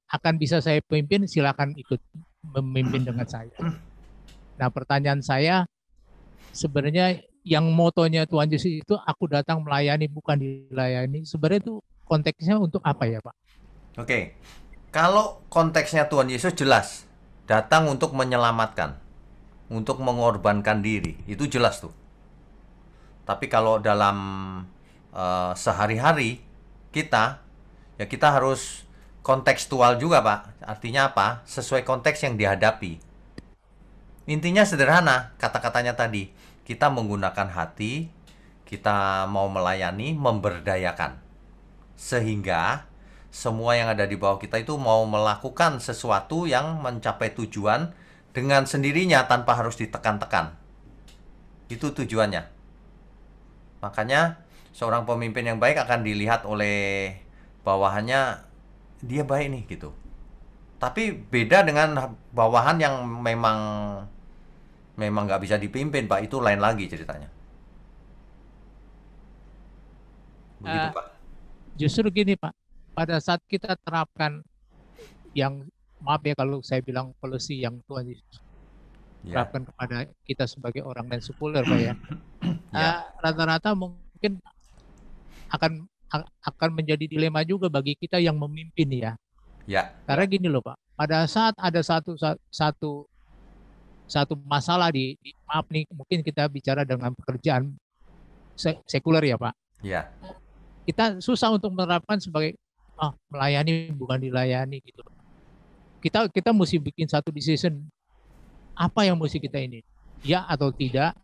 akan bisa saya pimpin, silakan ikut memimpin dengan saya. Nah, pertanyaan saya sebenarnya yang motonya Tuhan Yesus itu aku datang melayani bukan dilayani. Sebenarnya itu konteksnya untuk apa ya Pak? Oke. Kalau konteksnya Tuhan Yesus jelas, datang untuk menyelamatkan, untuk mengorbankan diri, itu jelas tuh. Tapi kalau dalam sehari-hari kita harus kontekstual juga Pak. Artinya apa? Sesuai konteks yang dihadapi. Intinya sederhana, kata-katanya tadi. Kita menggunakan hati, kita mau melayani, memberdayakan. Sehingga semua yang ada di bawah kita itu mau melakukan sesuatu yang mencapai tujuan dengan sendirinya tanpa harus ditekan-tekan. Itu tujuannya. Makanya seorang pemimpin yang baik akan dilihat oleh bawahannya, dia baik nih gitu. Tapi beda dengan bawahan yang memang nggak bisa dipimpin Pak, itu lain lagi ceritanya. Begitu Pak. Justru gini Pak, pada saat kita terapkan yang, maaf ya kalau saya bilang polisi yang Tuhan Yesus terapkan kepada kita sebagai orang dan sekuler Pak ya, rata-rata mungkin akan menjadi dilema juga bagi kita yang memimpin ya. Karena gini loh Pak, pada saat ada satu masalah maaf nih, mungkin kita bicara dengan pekerjaan sekuler ya Pak. Iya. Kita susah untuk menerapkan sebagai melayani bukan dilayani gitu. Kita mesti bikin satu decision, apa yang mesti kita ini, ya atau tidak,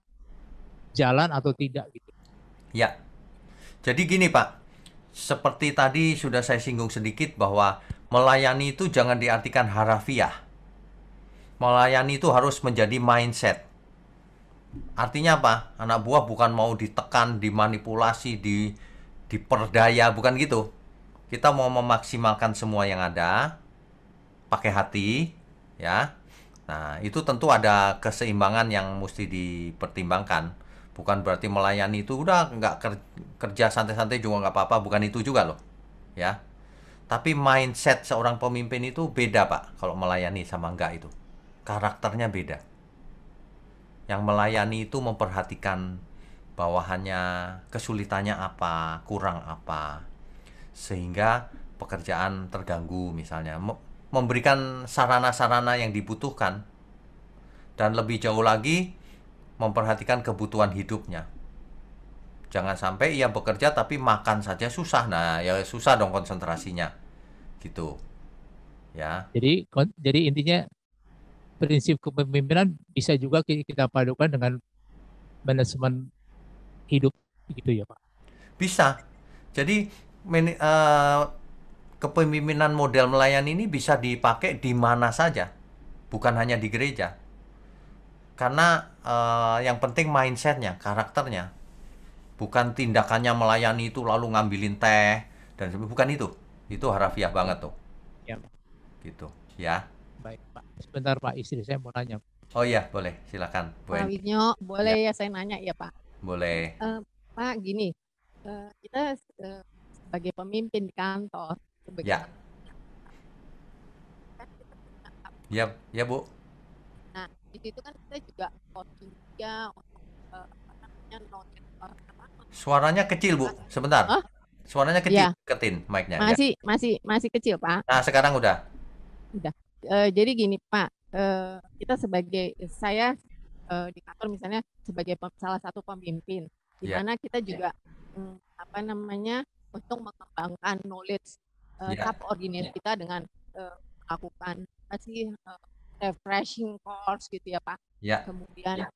jalan atau tidak gitu. Ya. Jadi gini Pak, seperti tadi sudah saya singgung sedikit bahwa melayani itu jangan diartikan harafiah. Melayani itu harus menjadi mindset. Artinya apa? Anak buah bukan mau ditekan, dimanipulasi, diperdaya, bukan gitu. Kita mau memaksimalkan semua yang ada, pakai hati, ya. Nah, itu tentu ada keseimbangan yang mesti dipertimbangkan. Bukan berarti melayani itu udah nggak kerja santai-santai juga nggak apa-apa, bukan itu juga loh, ya. Tapi mindset seorang pemimpin itu beda Pak, kalau melayani sama enggak itu. Karakternya beda. Yang melayani itu memperhatikan bawahannya, kesulitannya apa, kurang apa, sehingga pekerjaan terganggu misalnya, memberikan sarana-sarana yang dibutuhkan, dan lebih jauh lagi memperhatikan kebutuhan hidupnya. Jangan sampai ia bekerja tapi makan saja susah, nah ya susah dong konsentrasinya, gitu, ya. Jadi intinya prinsip kepemimpinan bisa juga kita padukan dengan manajemen hidup gitu ya Pak. Bisa. Jadi kepemimpinan model melayani ini bisa dipakai di mana saja, bukan hanya di gereja. Karena yang penting mindsetnya, karakternya, bukan tindakannya melayani itu lalu ngambilin teh dan bukan itu. Itu harafiah banget tuh. Ya. Gitu, ya. Baik Pak, sebentar Pak, istri saya mau nanya. Oh iya, boleh, silakan. Pak Wignyo, boleh ya saya nanya ya Pak? Boleh. Pak, gini, kita sebagai pemimpin di kantor, ya Bu. Nah, di situ kan kita juga coaching juga untuk Suaranya kecil Bu, sebentar. Suaranya kecil, ketin mic-nya. Masih kecil Pak. Nah, sekarang udah. Jadi gini Pak, kita saya di kantor misalnya sebagai salah satu pemimpin, di mana kita juga untuk mengembangkan knowledge subordinate kita dengan melakukan refreshing course gitu ya Pak. Ya, Kemudian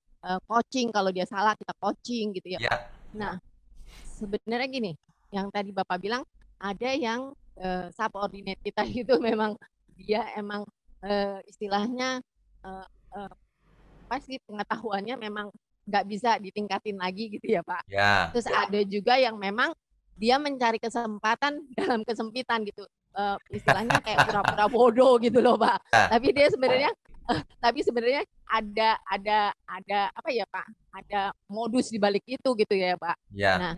coaching, kalau dia salah kita coaching gitu ya ya, Pak. Nah, sebenarnya gini, yang tadi Bapak bilang ada yang subordinate kita itu memang dia emang istilahnya pasti pengetahuannya memang nggak bisa ditingkatin lagi gitu ya Pak. ya, Terus ada juga yang memang dia mencari kesempatan dalam kesempitan gitu. Istilahnya kayak pura-pura bodoh gitu loh Pak. ya, Tapi dia sebenarnya ada apa ya Pak? Ada modus di balik itu gitu ya Pak. ya,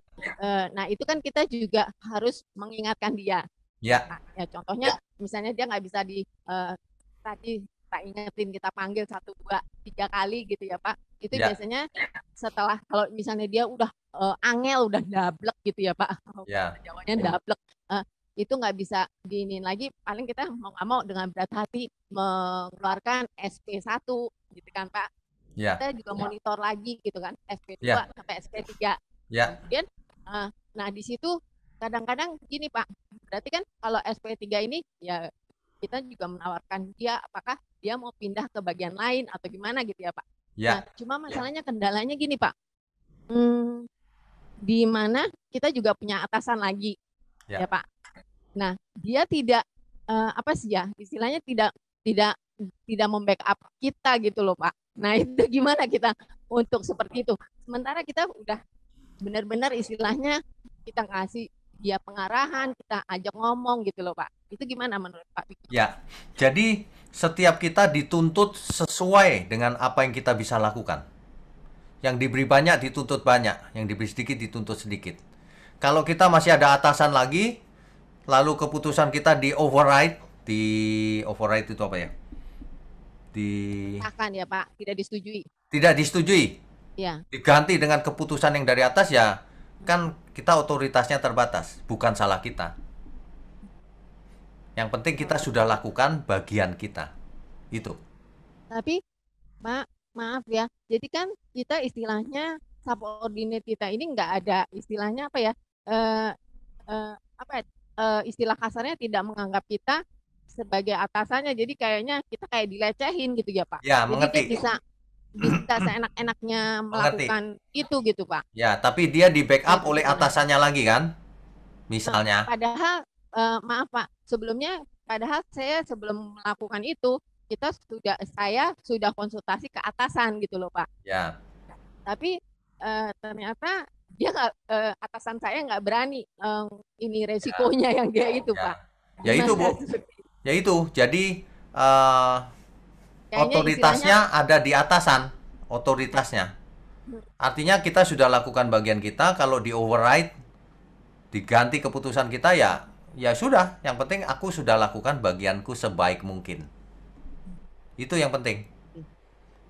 Nah itu kan kita juga harus mengingatkan dia. ya, Nah, ya contohnya misalnya dia nggak bisa tadi kita ingetin, kita panggil 1, 2, 3 kali gitu ya Pak. Itu ya, biasanya setelah kalau misalnya dia udah angel, udah dablek gitu ya Pak. ya, Jawanya dablek. Itu nggak bisa diinin lagi, paling kita mau nggak mau dengan berat hati mengeluarkan SP1 gitu kan Pak. ya, Kita juga monitor lagi gitu kan, SP2 ya, sampai SP3. ya, Kemudian nah di situ kadang-kadang gini Pak, berarti kan kalau SP3 ini ya kita juga menawarkan dia apakah dia mau pindah ke bagian lain atau gimana gitu ya Pak. ya, Nah, cuma masalahnya kendalanya gini Pak. Di mana kita juga punya atasan lagi ya, ya Pak. Nah, dia tidak apa sih ya, istilahnya tidak membackup kita gitu loh Pak. Nah, itu gimana kita untuk seperti itu? Sementara kita udah benar-benar istilahnya kita kasih dia pengarahan, kita ajak ngomong gitu loh Pak. Itu gimana menurut Pak Vicky? ya. Jadi setiap kita dituntut sesuai dengan apa yang kita bisa lakukan. Yang diberi banyak dituntut banyak, yang diberi sedikit dituntut sedikit. Kalau kita masih ada atasan lagi, lalu keputusan kita di override itu apa ya? Akan ya Pak, tidak disetujui. Tidak disetujui. Ya. Diganti dengan keputusan yang dari atas, ya kan kita otoritasnya terbatas, bukan salah kita. Yang penting kita sudah lakukan bagian kita. Itu. Tapi Pak, maaf ya. Jadi kan kita istilahnya subordinate kita ini nggak ada istilahnya apa ya? Istilah kasarnya tidak menganggap kita sebagai atasannya. Jadi kayaknya kita kayak dilecehin gitu ya Pak. Ya, Jadi mengerti. dia bisa seenak-enaknya melakukan itu gitu Pak. Ya, tapi dia di backup oleh atasannya lagi kan? Misalnya. Padahal maaf Pak, sebelumnya padahal saya sebelum melakukan itu saya sudah konsultasi ke atasan gitu loh Pak. Ya. Tapi ternyata dia atasan saya nggak berani ini resikonya yang dia itu Pak. Ya itu Bu. Ya itu. Jadi otoritasnya ada di atasan, otoritasnya. Artinya kita sudah lakukan bagian kita, kalau di override diganti keputusan kita ya sudah, yang penting aku sudah lakukan bagianku sebaik mungkin. Itu yang penting.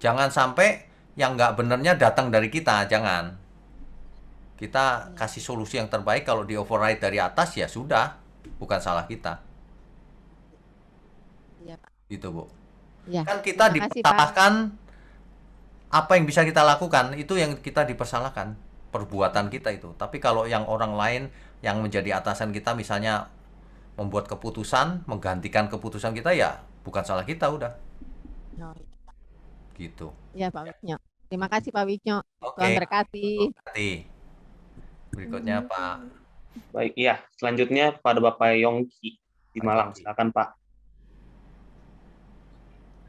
Jangan sampai yang nggak benernya datang dari kita, jangan. Kita kasih solusi yang terbaik, kalau di override dari atas ya sudah, bukan salah kita. Iya, Pak. Itu Bu. Ya, kan kita dipersalahkan apa yang bisa kita lakukan, itu yang kita dipersalahkan, perbuatan kita itu. Tapi kalau yang orang lain yang menjadi atasan kita misalnya membuat keputusan, menggantikan keputusan kita, ya bukan salah kita udah. Gitu. Ya Pak Wisnyo. Terima kasih Pak Wisnyo. Oke. Tuhan berkati. Berikutnya Pak. Baik, ya. Selanjutnya pada Bapak Yongki di Malang. Silakan Pak.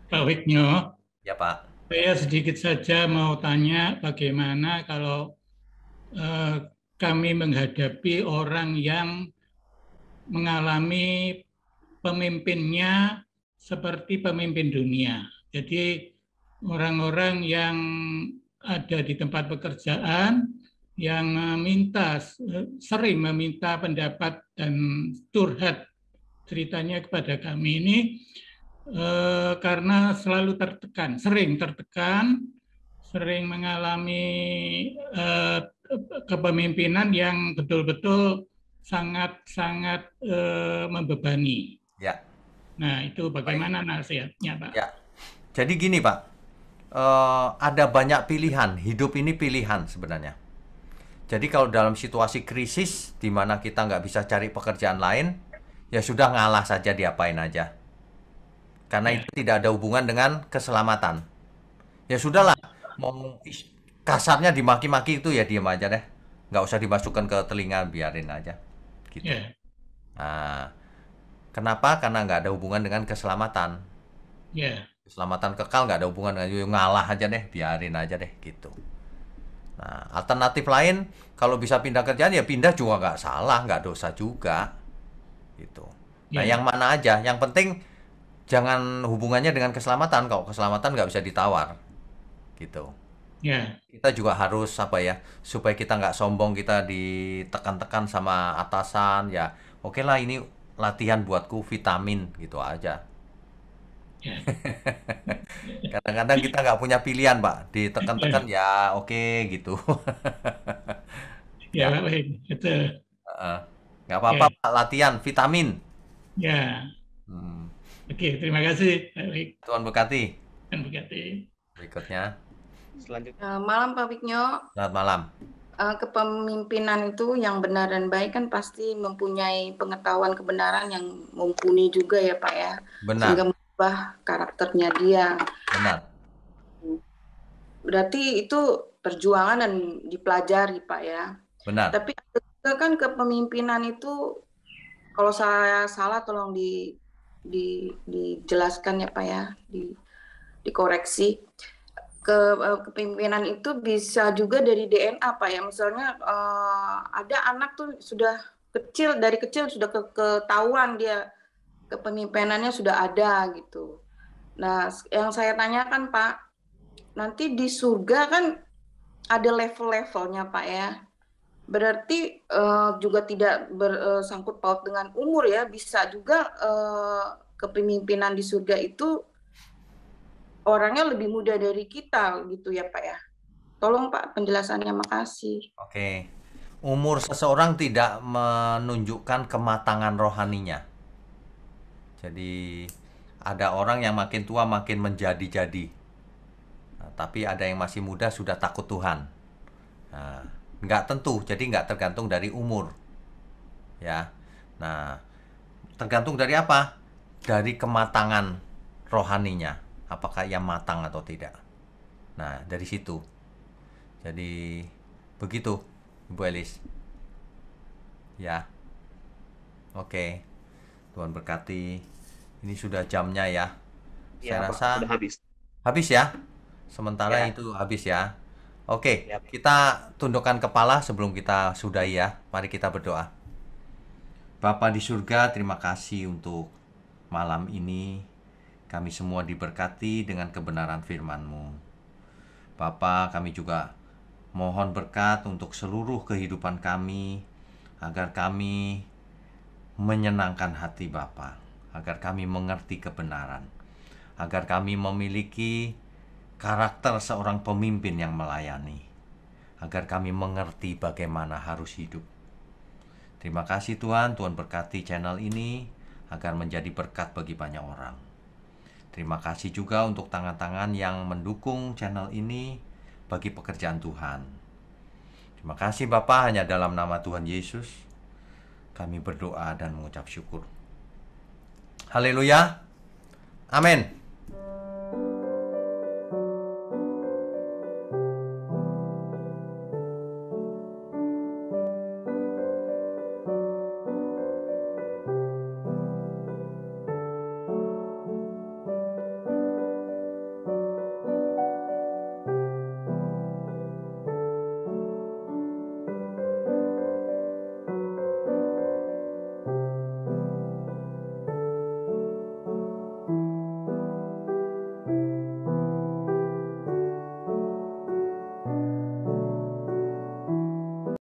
Pak Wisnyo. Ya Pak. Saya sedikit saja mau tanya bagaimana kalau kami menghadapi orang yang mengalami pemimpinnya seperti pemimpin dunia. Jadi orang-orang yang ada di tempat pekerjaan yang sering meminta pendapat dan curhat ceritanya kepada kami ini karena selalu sering tertekan, sering mengalami kepemimpinan yang betul-betul sangat-sangat membebani. Ya. Nah, itu bagaimana nasihatnya, Pak? Ya. Jadi gini, Pak. Ada banyak pilihan. Hidup ini pilihan sebenarnya. Jadi kalau dalam situasi krisis di mana kita nggak bisa cari pekerjaan lain, ya sudah ngalah saja, diapain aja. Karena itu tidak ada hubungan dengan keselamatan. Ya sudahlah, mau kasarnya dimaki-maki itu ya diam aja deh. Nggak usah dimasukkan ke telinga, biarin aja. Gitu. Ya. Nah, kenapa? Karena nggak ada hubungan dengan keselamatan. Ya. Keselamatan kekal nggak ada hubungan dengan ngalah aja deh, biarin aja deh gitu. Nah, alternatif lain kalau bisa pindah kerjaan ya pindah juga nggak salah, nggak dosa juga, gitu. Nah, Ya. yang mana aja, yang penting jangan hubungannya dengan keselamatan. Kalau keselamatan nggak bisa ditawar, gitu. Ya. Kita juga harus apa ya, supaya kita nggak sombong, kita ditekan-tekan sama atasan, ya oke lah ini latihan buatku vitamin gitu aja. Ya. Kadang-kadang kita nggak punya pilihan, Pak. Ditekan-tekan ya oke gitu. Ya, Ya, baik. Betul. nggak apa-apa, Ya. Pak. Latihan vitamin. Ya. Hmm. Oke, terima kasih. Baik. Tuhan berkati. Tuhan berkati. Berikutnya, Selanjutnya. Malam Pak Wiknyo. selamat malam. Kepemimpinan itu yang benar dan baik kan pasti mempunyai pengetahuan kebenaran yang mumpuni juga ya Pak ya. Benar, Sehingga mengubah karakternya dia. benar. Berarti itu perjuangan dan dipelajari Pak ya. Benar. Tapi juga kan kepemimpinan itu kalau saya salah tolong dijelaskan ya Pak ya, dikoreksi. Kepemimpinan itu bisa juga dari DNA Pak ya. Misalnya ada anak tuh sudah dari kecil sudah ketahuan dia kepemimpinannya sudah ada gitu. Nah, yang saya tanyakan Pak, nanti di surga kan ada level-levelnya Pak ya. Berarti juga tidak bersangkut paut dengan umur ya, bisa juga kepemimpinan di surga itu orangnya lebih muda dari kita gitu ya Pak ya. Tolong Pak penjelasannya, makasih. Oke. Umur seseorang tidak menunjukkan kematangan rohaninya. Jadi ada orang yang makin tua makin menjadi-jadi. Nah, tapi ada yang masih muda sudah takut Tuhan. Nah, nggak tentu, jadi nggak tergantung dari umur. Ya. Nah, tergantung dari apa? Dari kematangan rohaninya. Apakah ia matang atau tidak. Nah, dari situ. Jadi, begitu, Ibu Elis. Ya. Oke. Tuhan berkati. Ini sudah jamnya ya. Ya, Saya Pak, rasa sudah habis. habis ya. Sementara Ya. itu habis ya. Oke, Ya. kita tundukkan kepala sebelum kita sudahi ya. Mari kita berdoa. Bapa di surga, terima kasih untuk malam ini. Kami semua diberkati dengan kebenaran firman-Mu. Bapa, kami juga mohon berkat untuk seluruh kehidupan kami, agar kami menyenangkan hati Bapa, agar kami mengerti kebenaran, agar kami memiliki karakter seorang pemimpin yang melayani, agar kami mengerti bagaimana harus hidup. Terima kasih Tuhan, Tuhan berkati channel ini agar menjadi berkat bagi banyak orang. Terima kasih juga untuk tangan-tangan yang mendukung channel ini bagi pekerjaan Tuhan. Terima kasih Bapa, hanya dalam nama Tuhan Yesus kami berdoa dan mengucap syukur. Haleluya. Amin.